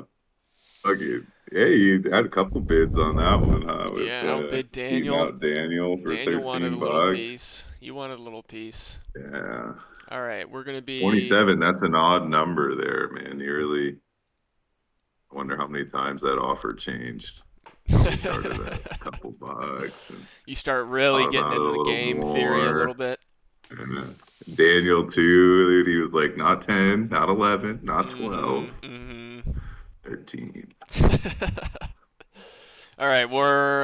Okay. Hey, you had a couple bids on that one, huh? With Yeah, outbid beating Daniel. out Daniel for Daniel wanted a little $13. piece. You wanted a little piece. Yeah. All right, we're gonna be 27, that's an odd number there, man. You really wonder how many times that offer changed. Probably started at a couple bucks and You start really thought getting about it into a the little game theory a little more. bit. And, Daniel too. Dude, he was like not 10, not 11, not 12, Mm-hmm. 13. Mm-hmm. All right, we're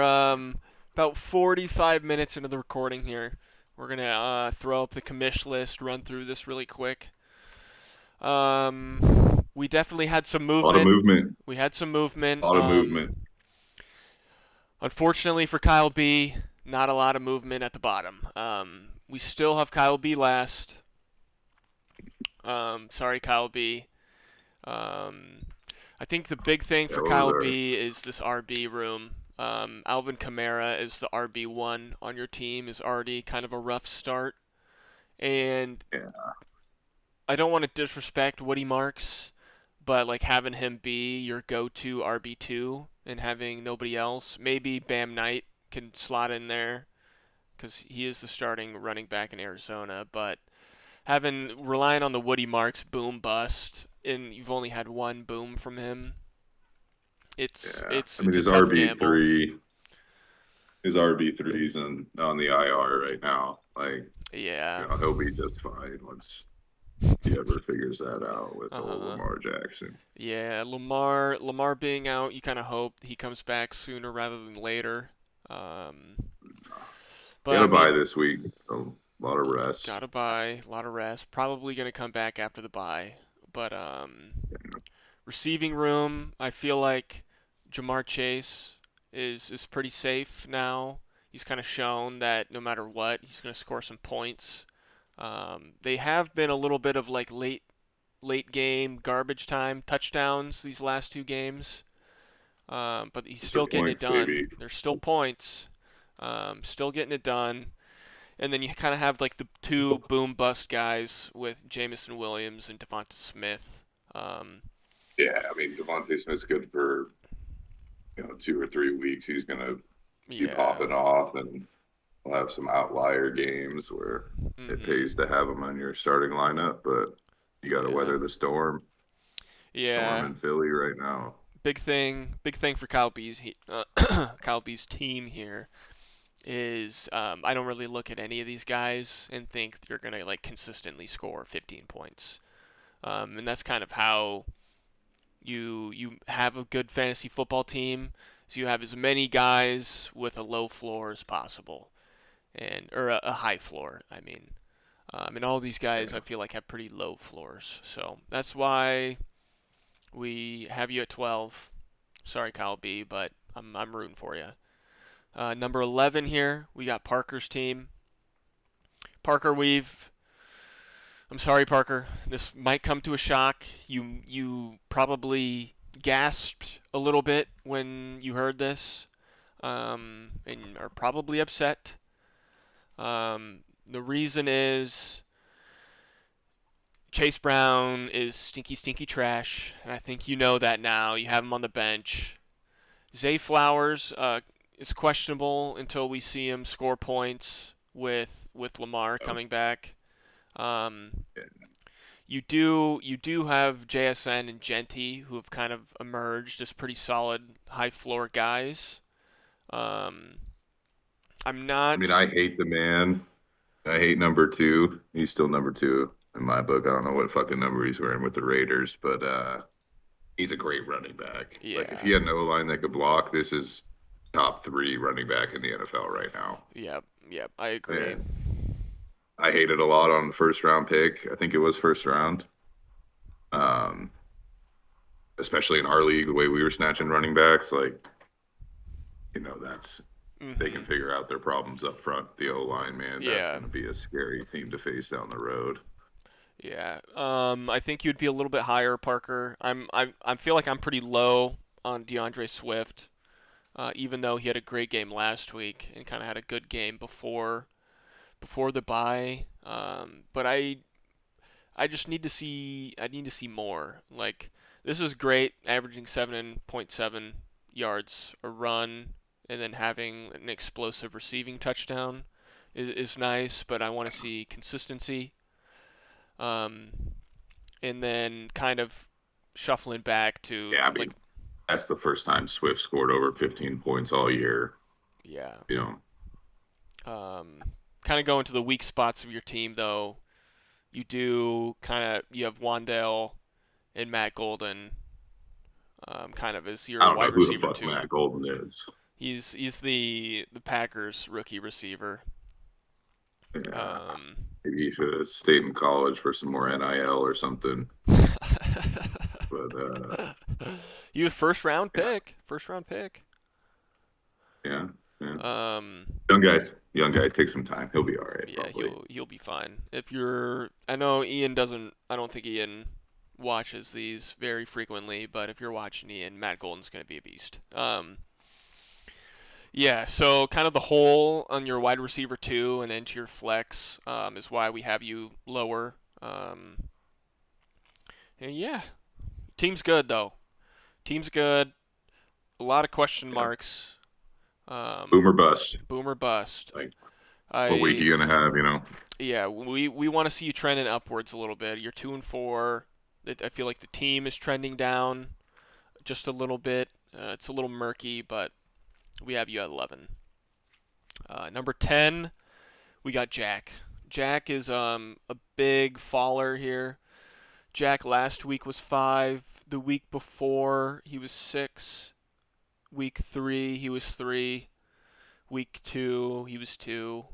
about 45 minutes into the recording here. We're gonna throw up the commish list, run through this really quick. We definitely had some A lot of movement. movement. We had some movement. A lot of movement. Unfortunately for Kyle B, not a lot of movement at the bottom. We still have Kyle B last. Sorry, Kyle B. Um, I think the big thing Yeah, for what was Kyle our B is this RB room. Alvin Kamara is the RB1 on your team is already kind of a rough start. And yeah. I don't want to disrespect Woody Marks, but like having him be your go-to RB2 and having nobody else, maybe Bam Knight can slot in there because he is the starting running back in Arizona, but relying on the Woody Marks boom bust and you've only had one boom from him, it's Yeah. it's I mean it's a tough gamble. his RB3's on the IR right now. Like, Yeah. he'll be just fine once he ever figures that out with old Uh-huh. Lamar Jackson. Yeah, Lamar being out, you kind of hope he comes back sooner rather than later. Um, He but had I a bye mean, this week, so a lot of rest. got to buy a lot of rest. Probably gonna come back after the bye. But receiving room, I feel like Jamar Chase is pretty safe now. He's kind of shown that no matter what, he's gonna score some points. They have been a little bit of like late game garbage time touchdowns these last two games, but he's Extra still getting it points, done. baby. There's still points, still getting it done. And then you kind of have like the two boom bust guys with Jamison Williams and Devonta Smith. Um, Yeah, I mean Devontae Smith's good for 2 or 3 weeks. He's gonna be yeah. popping off, and we'll have some outlier games where it pays Mhm. to have him on your starting lineup, but you got to Yeah. weather the storm. Storm Yeah. in Philly right now. Big thing for Kyle B's team here is I don't really look at any of these guys and think they're gonna like consistently score 15 points. And that's kind of how you have a good fantasy football team. So you have as many guys with a low floor as possible, or a high floor. I mean, and all these guys I Yeah. feel like have pretty low floors. So that's why we have you at 12. Sorry, Kyle B, but I'm rooting for you. Number 11 here, we got Parker's team. Parker, I'm sorry, Parker. This might come to a shock. You probably gasped a little bit when you heard this, and are probably upset. The reason is Chase Brown is stinky, stinky trash, and I think you know that now. You have him on the bench. Zay Flowers is questionable until we see him score points with Lamar Oh, coming back. Um, yeah. you do have JSN and Genty who have kind of emerged as pretty solid high floor guys. Um, I'm I mean, not. I hate the man. I hate number two. He's still number two in my book. I don't know what fucking number he's wearing with the Raiders, but he's a great running back. Like if Yeah. he had no line that could block, this is top three running back in the NFL right now. Yep. Yep. I agree. And I hated a lot on the first round pick. I think it was first round. Um, Especially in our league, the way we were snatching running backs, like, that's they can Mhm. figure out their problems up front. The O line, man, that's Yeah. going to be a scary team to face down the road. Yeah. I think you'd be a little bit higher, Parker. I feel like I'm pretty low on DeAndre Swift, even though he had a great game last week and kind of had a good game before the bye. But I just need to see more. Like this is great, averaging 7.7 yards a run, and then having an explosive receiving touchdown is nice. But I want to see consistency. Um, and then kind of shuffling back to Yeah, I like mean, that's the first time Swift scored over 15 points all year. yeah. You know, Um, kind of going to the weak spots of your team though. you have Wandale and Matt Golden kind of as I your don't know wide who the receiver fuck two. Matt Golden is. He's the Packers rookie receiver. Yeah, Um, maybe he should have stayed in college for some more NIL or something. But you a yeah, first round pick. yeah, yeah. Um, Young guy, take some time. He'll be all right, yeah, probably. he'll be fine. I know Ian doesn't. I don't think Ian watches these very frequently, but if you're watching Ian, Matt Golden's gonna be a beast. Yeah, so kind of the hole on your wide receiver two and into your flex is why we have you lower. And yeah, team's good though. Team's good. A lot of question Yeah, marks. boomer bust. Boomer bust. Like, what week are I you gonna have? You know. Yeah, we want to see you trending upwards a little bit. You're 2-4. I feel like the team is trending down just a little bit. It's a little murky, but we have you at 11. Number 10, we got Jack. Jack is a big faller here. Jack last week was 5. The week before he was 6. Week 3 he was 3. Week 2 he was 2.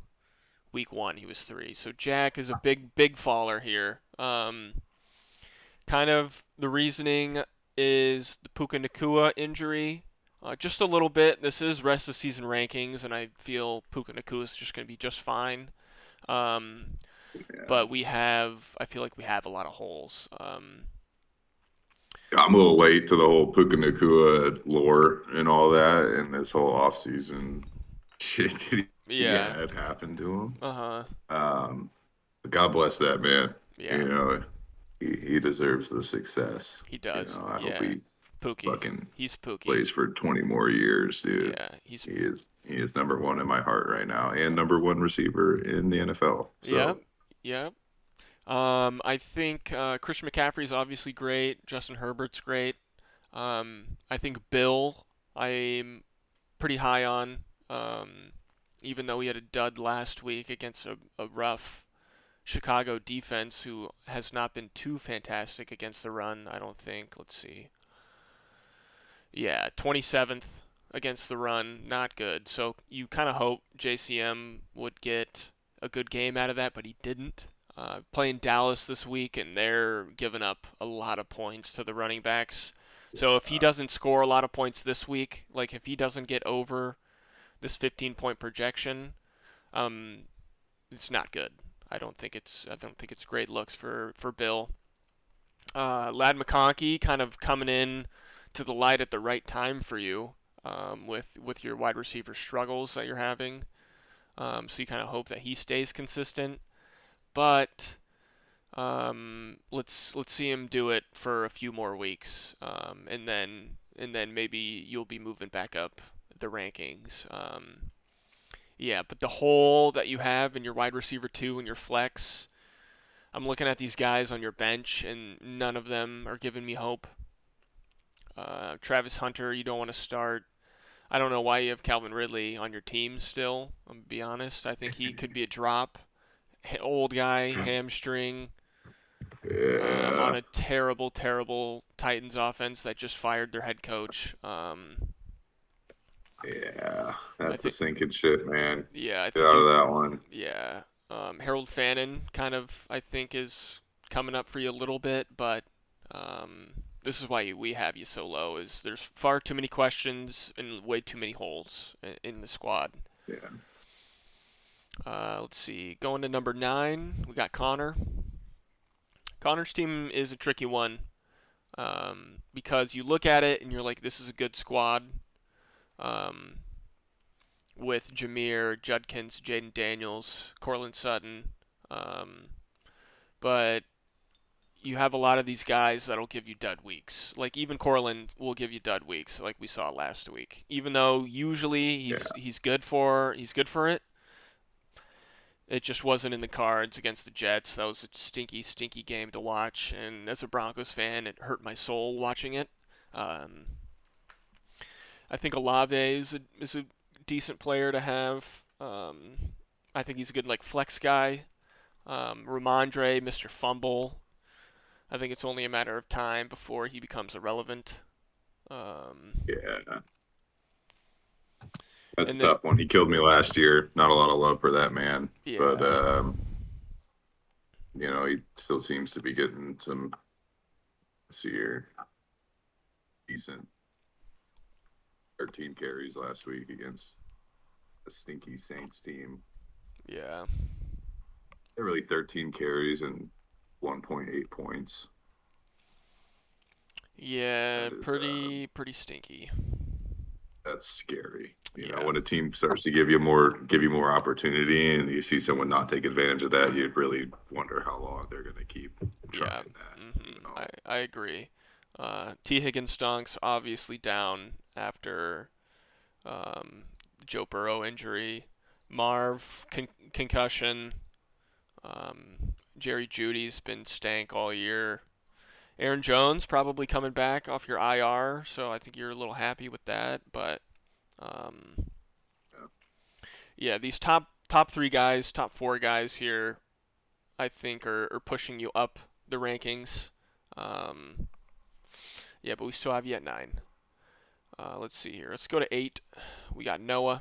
Week 1 he was 3. So Jack is a big faller here. Kind of the reasoning is the Puka Nakua injury. Just a little bit. This is rest of season rankings, and I feel Puka Nakua is just going to be just fine. Um, Yeah. but I feel like we have a lot of holes. I'm a little late to the whole Puka Nakua lore and all that, and this whole offseason shit that he Yeah. had happened to him. Uh huh. But God bless that man. Yeah. You know, he deserves the success. He You does. know, I hope Yeah. he Pookie. fucking He's Pookie. plays for 20 more years, dude. Yeah. He's. He is number one in my heart right now, and number one receiver in the NFL. Yep. So Yep. I think Christian McCaffrey is obviously great. Justin Herbert's great. I think Bill, I'm pretty high on. Even though he had a dud last week against a rough Chicago defense who has not been too fantastic against the run, I don't think. Let's see. Yeah, 27th against the run, not good. So you kind of hope JCM would get a good game out of that, but he didn't. Playing Dallas this week, and they're giving up a lot of points to the running backs. So if he doesn't score a lot of points this week, like if he doesn't get over this 15-point projection, um, it's not good. I don't think it's great looks for Bill. Lad McConkey kind of coming in to the light at the right time for you with your wide receiver struggles that you're having. So you kind of hope that he stays consistent, but let's see him do it for a few more weeks, and then maybe you'll be moving back up the rankings. Yeah, but the hole that you have in your wide receiver two and your flex, I'm looking at these guys on your bench, and none of them are giving me hope. Travis Hunter, you don't want to start. I don't know why you have Calvin Ridley on your team still. I'm gonna be honest. I think he could be a drop. Old guy, hamstring, on yeah, a terrible, terrible Titans offense that just fired their head coach. yeah, I that's the think, sinking shit, man. yeah, I Get think out of you, that one. yeah. Harold Fannin kind of, I think, is coming up for you a little bit, but this is why we have you so low. Is there's far too many questions and way too many holes in the squad. Yeah, Let's see. Going to number 9, we got Connor. Connor's team is a tricky one because you look at it and you're like, this is a good squad um, with Jameer, Judkins, Jaden Daniels, Cortland Sutton. But you have a lot of these guys that'll give you dud weeks. Like even Cortland will give you dud weeks, like we saw last week. Even though usually yeah, he's good for it. It just wasn't in the cards against the Jets. That was a stinky, stinky game to watch. And as a Broncos fan, it hurt my soul watching it. Um, I think Olave is a decent player to have. I think he's a good like flex guy. Ramondre, Mr. Fumble. I think it's only a matter of time before he becomes irrelevant. Um, Yeah, that's a and then, tough one. He killed me last year. Not a lot of love for that man, but yeah, he still seems to be getting some this year decent 13 carries last week against a stinky Saints team. yeah, They're really 13 carries and 1.8 points. yeah, That is pretty stinky. that's scary. Yeah, When a team starts to give you more opportunity, and you see someone not take advantage of that, you really wonder how long they're going to keep yeah, trying that. I agree. T. Higgins stunks, obviously down after um, Joe Burrow injury. Marv concussion. Jerry Judy's been stank all year. Aaron Jones probably coming back off your IR, so I think you're a little happy with that. But um, Yeah. yeah, these top three guys, top four guys here, I think are pushing you up the rankings. Um, yeah, but we still have yet 9. Let's see here. Let's go to 8. We got Noah.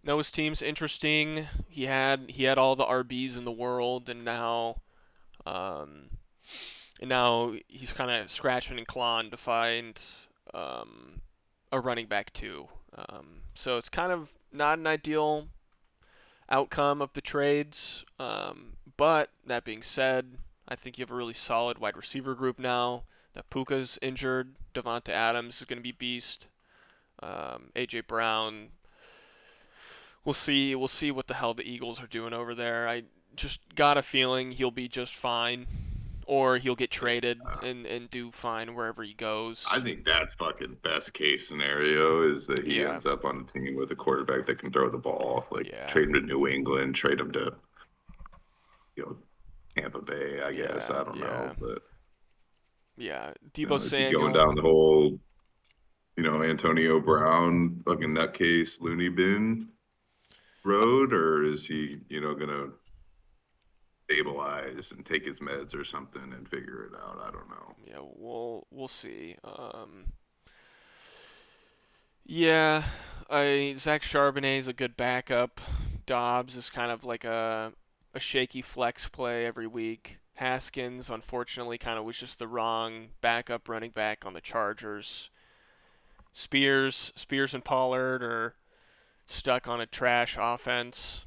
Noah's team's interesting. He had all the RBs in the world, um, and now he's kind of scratching and clawing to find um, a running back too. So it's kind of not an ideal outcome of the trades. But that being said, I think you have a really solid wide receiver group now. That Puka's injured. Devonta Adams is going to be beast. AJ Brown. We'll see. We'll see what the hell the Eagles are doing over there. I just got a feeling he'll be just fine, or he'll get traded and do fine wherever he goes. I think that's fucking best case scenario is that he Yeah, ends up on a team with a quarterback that can throw the ball. Like yeah, trade him to New England, trade him to you know Tampa Bay. I guess yeah, I don't know, yeah, but yeah. Debo is he going Samuel. down the whole Antonio Brown fucking nutcase loony bin road, or is he gonna stabilize and take his meds or something and figure it out? I don't know. Yeah, we'll see. Yeah, Zach Charbonnet is a good backup. Dobbs is kind of like a shaky flex play every week. Haskins, unfortunately, kind of was just the wrong backup running back on the Chargers. Spears and Pollard are stuck on a trash offense.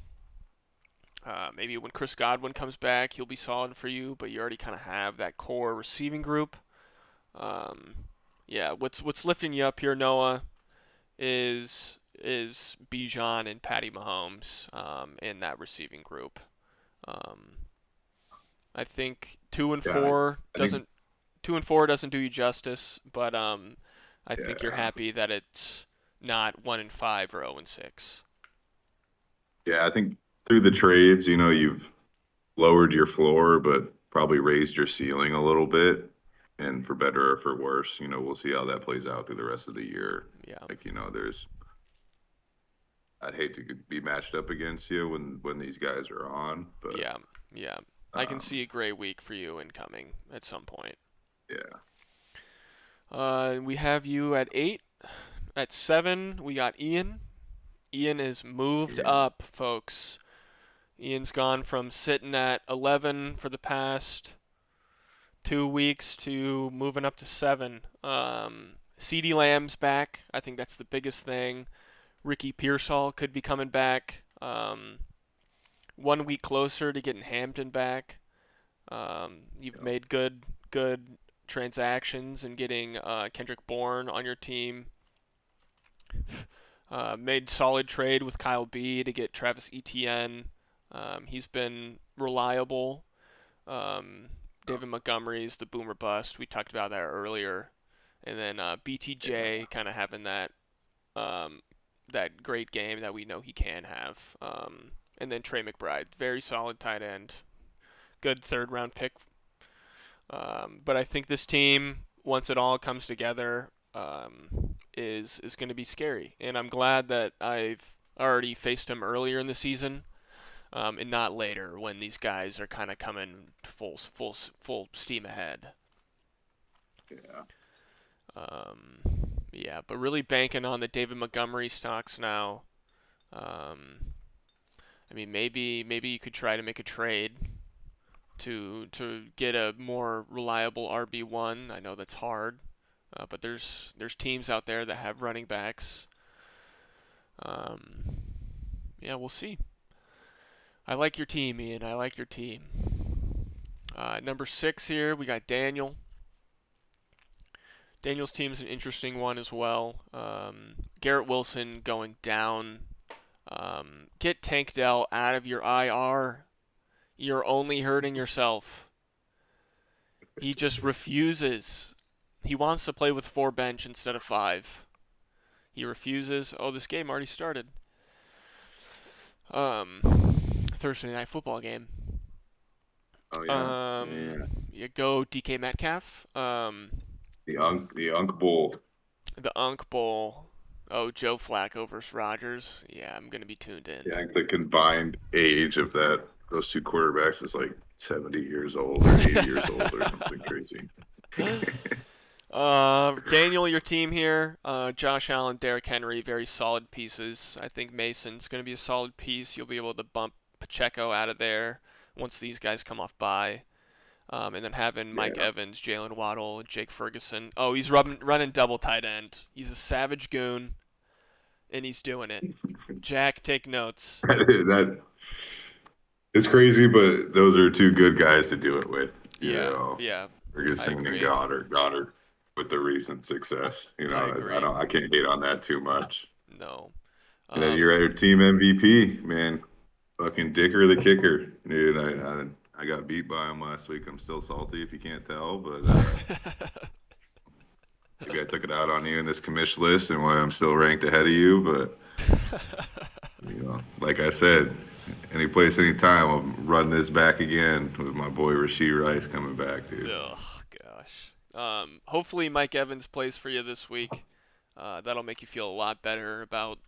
Maybe when Chris Godwin comes back, he'll be solid for you, but you already kind of have that core receiving group. Um, yeah, what's lifting you up here, Noah, is Bijan and Patty Mahomes in that receiving group. Um, I think Yeah, I think 2 and 4 doesn't do you justice, but I think you're yeah, happy that it's not 1-5 or 0-6. yeah. I think through the trades, you've lowered your floor, but probably raised your ceiling a little bit. And for better or for worse, we'll see how that plays out through the rest of the year. Yeah, Like, I'd hate to be matched up against you when these guys are on, but yeah, yeah. I can see um, a great week for you incoming at some point. yeah, We have you at 8. At 7, we got Ian. Ian is moved yeah, up, folks. Ian's gone from sitting at 11 for the past 2 weeks to moving up to 7. CeeDee Lamb's back. I think that's the biggest thing. Ricky Pearsall could be coming back. 1 week closer to getting Hampton back. You've yeah, made good transactions and getting Kendrick Bourne on your team. Made solid trade with Kyle B to get Travis Etienne. He's been reliable. Um, David Montgomery's the boomer bust. We talked about that earlier. And then BTJ kind of having um, that great game that we know he can have. And then Trey McBride, very solid tight end, good third round pick. But I think this team, once it all comes together, is going to be scary. And I'm glad that I've already faced him earlier in the season. and not later when these guys are kind of coming full steam ahead. Yeah. Um, yeah, but really banking on the David Montgomery stocks now. Um, I mean, maybe you could try to make a trade to get a more reliable RB1. I know that's hard, but there's teams out there that have running backs. Um, yeah, we'll see. I like your team, Ian. I like your team. Number 6 here, we got Daniel. Daniel's team is an interesting one as well. Garrett Wilson going down. Get Tank Dell out of your IR. You're only hurting yourself. He just refuses. He wants to play with 4 bench instead of 5. He refuses. Oh, this game already started. Thursday night football game. Oh yeah. Yeah. You go DK Metcalf. The Unk Bowl. The Unk Bowl. Oh, Joe Flacco versus Rodgers. Yeah, I'm gonna be tuned in. Yeah, the combined age of those two quarterbacks is like 70 years old or 80 years old or something crazy. Daniel, your team here. Josh Allen, Derrick Henry, very solid pieces. I think Mason's going to be a solid piece. You'll be able to bump Pacheco out of there once these guys come off bye. And then having Mike Evans, Jalen Waddle, Jake Ferguson. Oh, he's running double tight end. He's a savage goon, and he's doing it. Jack, take notes. That it's crazy, but those are 2 good guys to do it with. Yeah. Ferguson and Goddard with the recent success. I can't hate on that too much. No. And then you're your team MVP, man. Fucking Dicker the kicker, dude. I got beat by him last week. I'm still salty if you can't tell, but maybe I took it out on you in this commish list and why I'm still ranked ahead of you. But like I said, any place, anytime, I'll run this back again with my boy Rashee Rice coming back, dude. Oh gosh. Hopefully Mike Evans plays for you this week. That'll make you feel a lot better about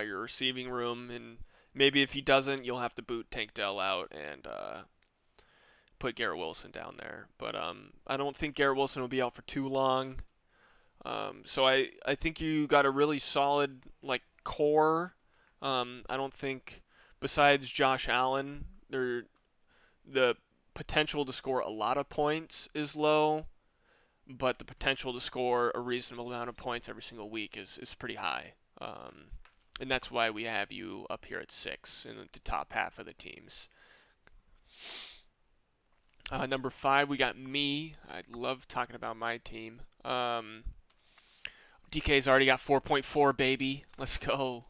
your receiving room, and maybe if he doesn't, you'll have to boot Tank Dell out and put Garrett Wilson down there. But I don't think Garrett Wilson will be out for too long. So I think you got a really solid core. I don't think besides Josh Allen, the potential to score a lot of points is low, but the potential to score a reasonable amount of points every single week is pretty high. And that's why we have you up here at 6 in the top half of the teams. Number 5, we got me. I love talking about my team. DK's already got 4.4, baby. Let's go.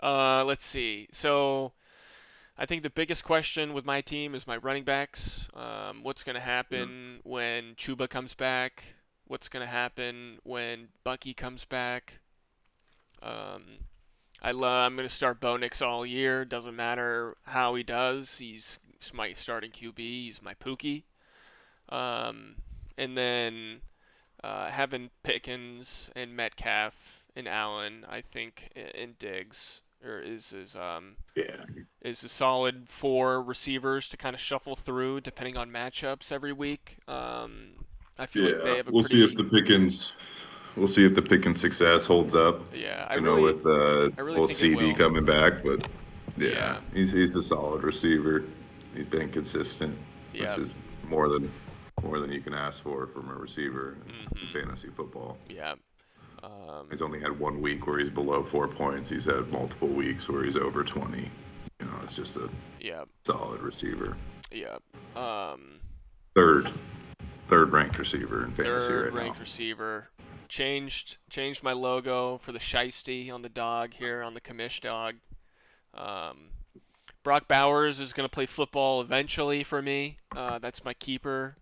Let's see. So I think the biggest question with my team is my running backs. What's going to happen when Chuba comes back? What's going to happen when Bucky comes back? I'm going to start Bo Nix all year. Doesn't matter how he does. He's my starting QB. He's my Pookie. And then having Pickens and Metcalf and Allen, I think, and Diggs is a solid 4 receivers to kind of shuffle through depending on matchups every week. I feel like they have We'll see if the Pickens success holds up. Yeah, I really think CD coming back, but yeah. he's a solid receiver. He's been consistent, which is more than you can ask for from a receiver in fantasy football. Yeah. He's only had 1 week where he's below 4 points. He's had multiple weeks where he's over 20. It's just a solid receiver. Yeah. Third ranked receiver in fantasy right now. Third ranked receiver. Changed my logo for the shiesty on the dog here on the commish dog. Brock Bowers is going to play football eventually for me. That's my keeper.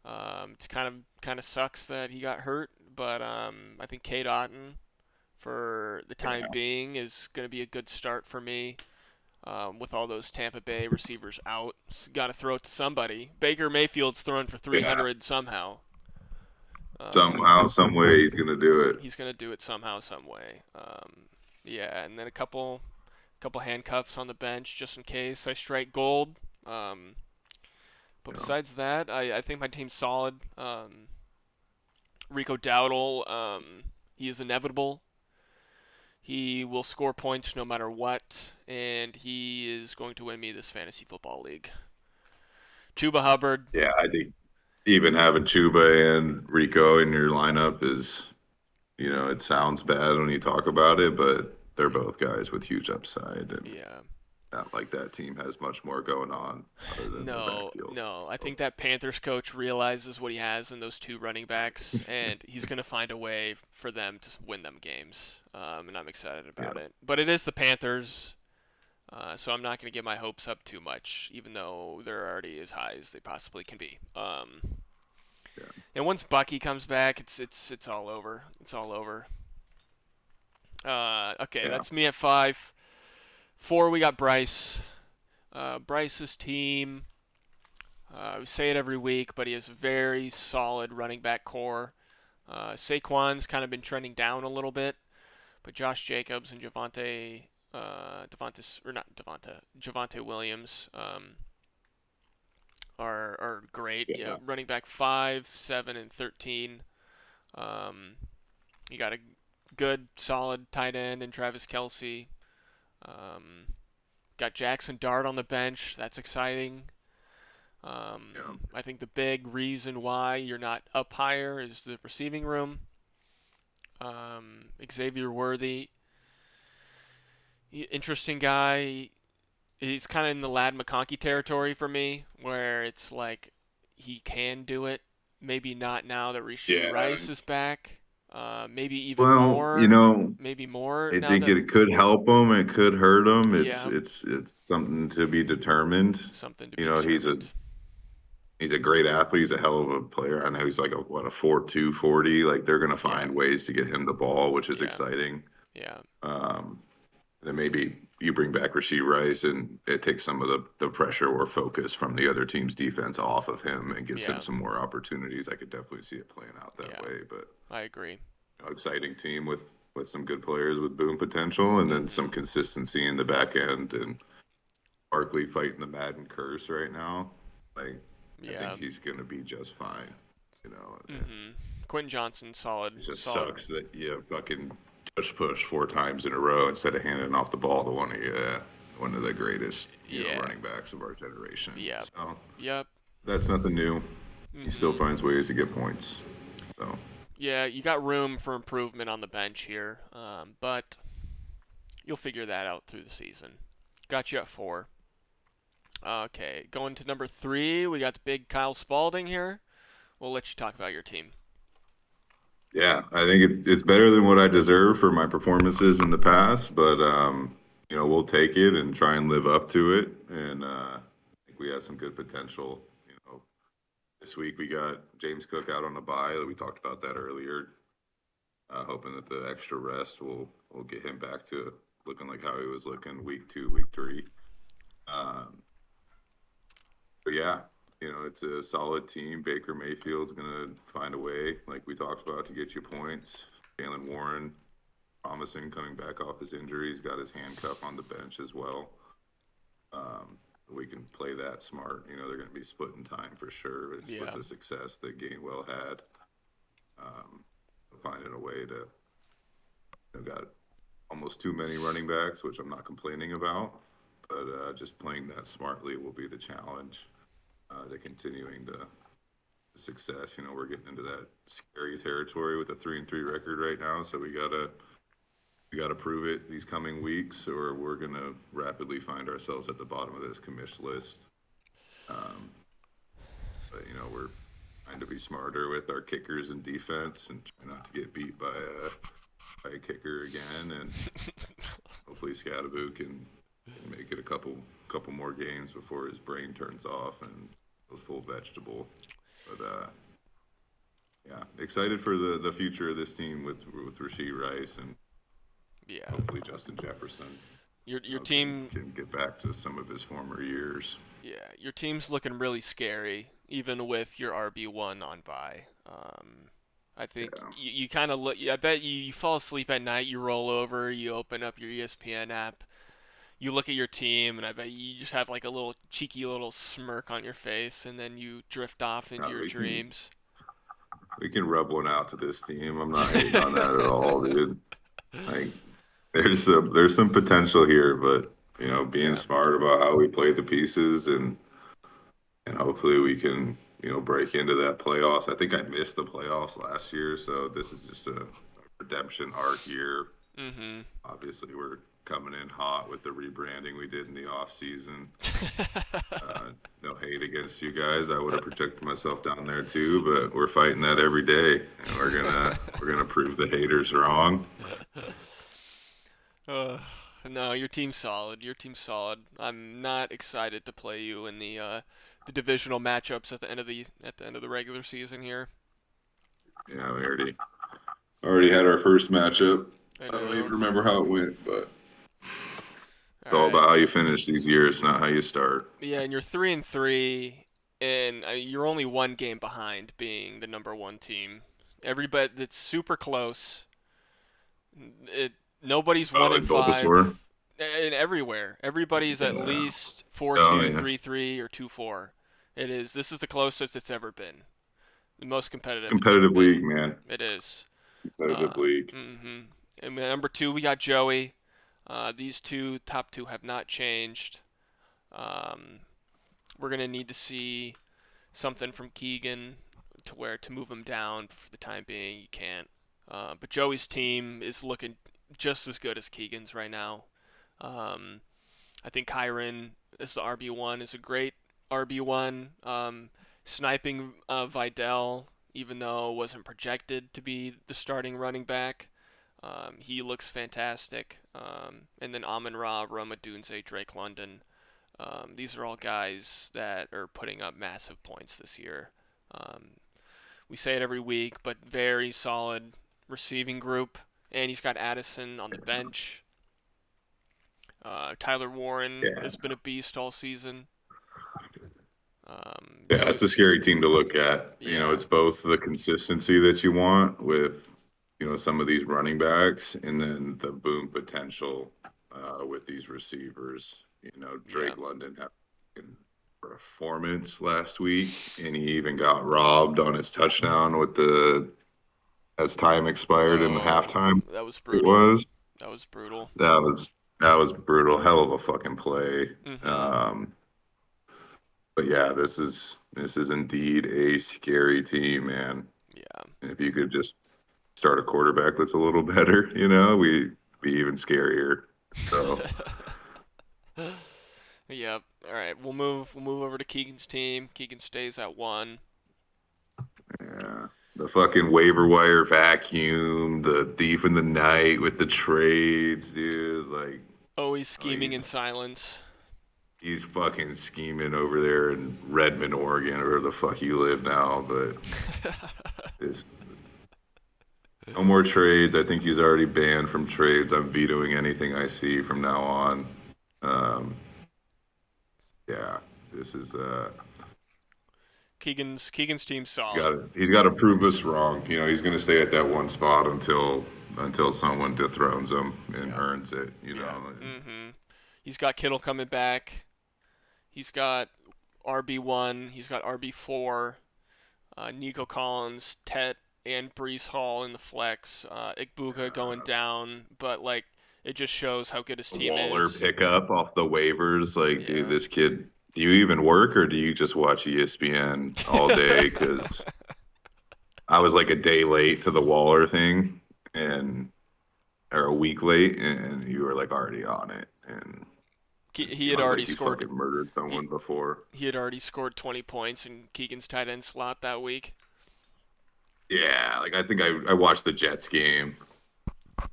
It's kind of sucks that he got hurt, but I think Cade Otton for the time being is going to be a good start for me. With all those Tampa Bay receivers out, got to throw it to somebody. Baker Mayfield's throwing for 300 somehow. Somehow, some way, he's going to do it. He's going to do it somehow, some way. Yeah, and then a couple handcuffs on the bench just in case I strike gold. Um, but You know, besides that, I think my team's solid. Rico Dowdle, he is inevitable. He will score points no matter what, and he is going to win me this fantasy football league. Chuba Hubbard, yeah, I think even having Chuba and Rico in your lineup is, it sounds bad when you talk about it, but they're both guys with huge upside, and yeah, not like that team has much more going on other than their no, backfield. no. I So, think that Panthers coach realizes what he has in those two running backs, and he's going to find a way for them to win them games. And I'm excited yeah, about it. But it is the Panthers, so I'm not going to get my hopes up too much, even though they're already as high as they possibly can be. yeah, And once Bucky comes back, it's all over. It's all over. Okay, yeah, that's me at 5. 4, we got Bryce. Bryce's team. We say it every week, but he has a very solid running back core. Saquon's kind of been trending down a little bit, but Josh Jacobs and Javante Williams are great. Yeah, yeah, running back 5, 7, and 13. Um, you got a good, solid tight end in Travis Kelsey. Um, got Jackson Dart on the bench. That's exciting. yeah. I think the big reason why you're not up higher is the receiving room. Xavier Worthy, interesting guy. He's kind of in the Lad McConkey territory for me, where it's like he can do it. Maybe not now that Rasheed Yeah. Rice is back. Maybe even Well, more. Maybe more I now think that, it could help him. It could hurt him. It's yeah, it's it's something to be determined. something to You be know, he's a determined. he's a great athlete. He's a hell of a player. I know he's like a 4.2 40. Like they're gonna Yeah, find ways to get him the ball, which is yeah, exciting. yeah, Um, then maybe you bring back Rasheed Rice and it takes some of the pressure or focus from the other team's defense off of him and gives him yeah, some more opportunities. I could definitely see it playing out that yeah. way. But I agree. exciting team with some good players with boom potential and then some Hmm. consistency in the back end and Barkley fighting the Madden curse right now. Like I think Yeah. he's gonna be just fine. You know, and Hmm. Quentin Johnson, solid, it just solid. sucks that you fucking push 4 times in a row instead of handing off the ball to one of the greatest Yeah. running backs of our generation. Yep. So Yep. that's nothing new. He still Hmm. finds ways to get points. So Yeah, you got room for improvement on the bench here, but you'll figure that out through the season. Got you at 4. Okay, going to number 3, we got the big Kyle Spalding here. We'll let you talk about your team. yeah, I think it's better than what I deserve for my performances in the past, but we'll take it and try and live up to it. And I think we have some good potential. This week we got James Cook out on a bye. We talked about that earlier. Hoping that the extra rest will get him back to looking like how he was looking week 2, week 3. Um, but yeah, it's a solid team. Baker Mayfield's gonna find a way, like we talked about, to get you points. Jalen Warren, promising coming back off his injury. He's got his handcuff on the bench as well. Um, we can play that smart. They're going to be splitting time for sure with Yeah. the success that Gainwell had. Um, Finding a way to got almost too many running backs, which I'm not complaining about, but just playing that smartly will be the challenge. To continuing to success. We're getting into that scary territory with a 3-3 record right now, so we gotta prove it these coming weeks, or we're gonna rapidly find ourselves at the bottom of this commish list. Um, but we're trying to be smarter with our kickers and defense, and try not to get beat by a kicker again. And hopefully, Scadaboo can make it a couple more games before his brain turns off and goes full vegetable. But yeah, excited for the future of this team with Rasheed Rice and Yeah. hopefully Justin Jefferson. Your Can team, can get back to some of his former years. yeah, your team's looking really scary, even with your RB1 on bye. I think Yeah, you kind of look. I bet you fall asleep at night. You roll over. You open up your ESPN app. You look at your team, and I bet you just have like a little cheeky little smirk on your face, and then you drift off into your we can dreams. rub one out to this team. I'm not hating on that at all, dude. Like there's some potential here, but being Yeah. smart about how we play the pieces and hopefully we can break into that playoffs. I think I missed the playoffs last year, so this is just a redemption arc year. Mhm. Obviously, we're coming in hot with the rebranding we did in the off season. No hate against you guys. I would have projected myself down there too, but we're fighting that every day, and we're gonna prove the haters wrong. uh, no, your team's solid. Your team's solid. I'm not excited to play you in the divisional matchups at the end of the regular season here. Yeah, we already had our first matchup. I I don't even know. remember how it went, but All it's all right. about how you finish these years, not how you start. Yeah, and you're 3-3, and you're only one game behind being the number one team. Everybody that's super close. It nobody's one Oh, in in five, Bulbasaur? and everywhere. Everybody's at Yeah. least four Oh two, yeah. 3-3, or 2-4. It is. This is the closest it's ever been. The most competitive it's ever Competitive been. league, man. It is. Competitive league. Mm-hmm. And number two, we got Joey. These top two have not changed. Um, we're gonna need to see something from Keegan to move him down for the time being. You can't. But Joey's team is looking just as good as Keegan's right now. Um, I think Kyron as the RB1 is a great RB1. Sniping Vidal, even though wasn't projected to be the starting running back, he looks fantastic. And then Amon Ra, Roma Dunze, Drake London. These are all guys that are putting up massive points this year. Um, we say it every week, but very solid receiving group. And he's got Addison on the bench. Tyler Warren Yeah. has been a beast all season. Yeah, Joey, it's a scary team to look at. yeah, It's both the consistency that you want with, some of these running backs and then the boom potential with these receivers. yeah. Drake London had a performance last week, and he even got robbed on his touchdown as time expired in the Oh, halftime. that was It brutal. was That was brutal. that was brutal. Hell of a fucking play. Mm-hmm. Um, but yeah, this is indeed a scary team, man. Yeah. And if you could just start a quarterback that's a little better, we'd be even scarier. So Yep. All right. We'll move over to Keegan's team. Keegan stays at 1. yeah, the fucking waiver wire vacuum, the thief in the night with the trades, dude. Like, Always oh, scheming in silence. he's fucking scheming over there in Redmond, Oregon, or where the fuck you live now. But it's no more trades. I think he's already banned from trades. I'm vetoing anything I see from now on. Um, yeah, this is Keegan's team's he's solid. got he's got to prove us wrong. He's going to stay at that one spot until someone dethrones him and Yeah. earns it. Yeah. And Mm-hmm. He's got Kittle coming back. He's got RB1. He's got RB4. Nico Collins, Tet, and Brees Hall in the flex. Igbuka going down, but like it just shows how good his a team Waller is. pickup off the waivers, like, dude, Yeah. this kid. Do you even work or do you just watch ESPN all day? Because I was like a day late to the Waller thing, and or a week late, and you were like already on it, and he I had was already like, you scored. fucking murdered He someone before. he had already scored 20 points in Keegan's tight end slot that week. Yeah, like I think I watched the Jets game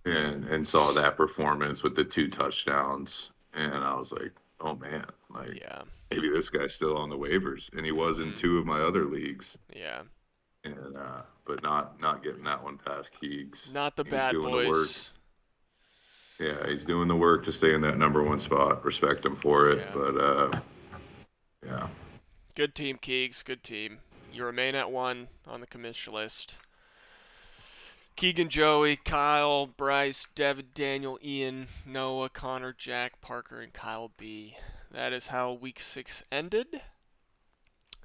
and saw that performance with the two touchdowns, and I was like, oh man, like Yeah. maybe this guy's still on the waivers, and he was in Mhm. two of my other leagues, Yeah. and but not getting that one past Keegs. Not the He's bad doing the work. boys. Yeah, he's doing the work to stay in that number one spot. Respect him for it, Yeah. but yeah, Good team, Keegs. Good team. You remain at 1 on the commission list. Keegan, Joey, Kyle, Bryce, Devin, Daniel, Ian, Noah, Connor, Jack, Parker, and Kyle B. That is how week 6 ended.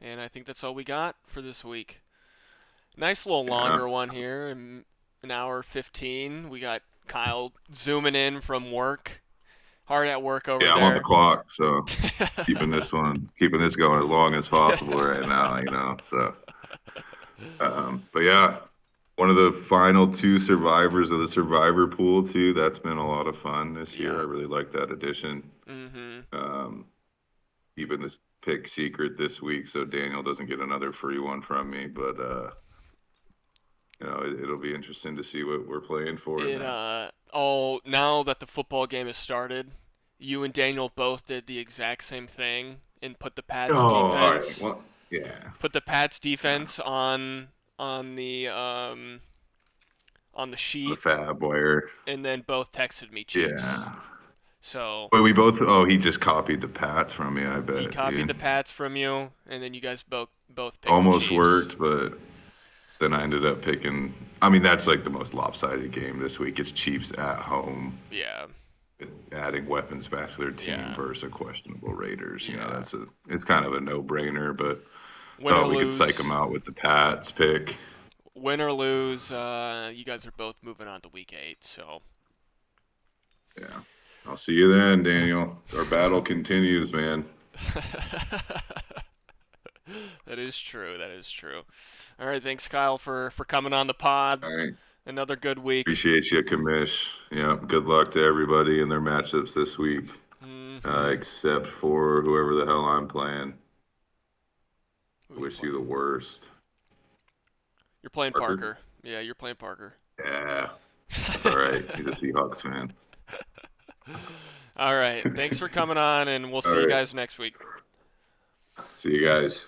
And I think that's all we got for this week. Nice little Yeah. longer one here, an hour 15. We got Kyle zooming in from work. Hard at work over Yeah, I'm on the there. clock, so keeping this going as long as possible right now. So, but yeah, one of the final 2 survivors of the survivor pool too. That's been a lot of fun this year. I Yeah. really like that addition. Um, Keeping this pick secret this week, so Daniel doesn't get another free one from me. But it'll be interesting to see what we're playing for. Now that the football game has started, you and Daniel both did the exact same thing and put the Pats Oh, all right. defense Well, yeah. put the Pats defense on the on the The sheet, fab wire. and then both texted me Chiefs. Yeah. So Wait, we both. Oh, he just copied the Pats from me. I he bet. copied Dude. the Pats from you, and then you guys both picked Almost the Chiefs. worked, but then I ended up picking. I mean, that's like the most lopsided game this week. It's Chiefs at home, Yeah. adding weapons back to their team Yeah. versus a questionable Raiders. Yeah. It's kind of a no-brainer, but Win or thought we could lose, psych them out with the Pats pick. win or lose, you guys are both moving on to week 8. So Yeah, I'll see you then, Daniel. Our battle continues, man. that is true. That is true. All right, thanks, Kyle, for coming on the pod. All right. Another good week. Appreciate you, Kamish. Yeah, good luck to everybody in their matchups this week, except for whoever the hell I'm playing. Wish you the worst. You're playing Parker. Yeah, you're playing Parker. Yeah. All right. He's a Seahawks fan. All right. Thanks for coming on, and we'll see you guys next week. See you guys.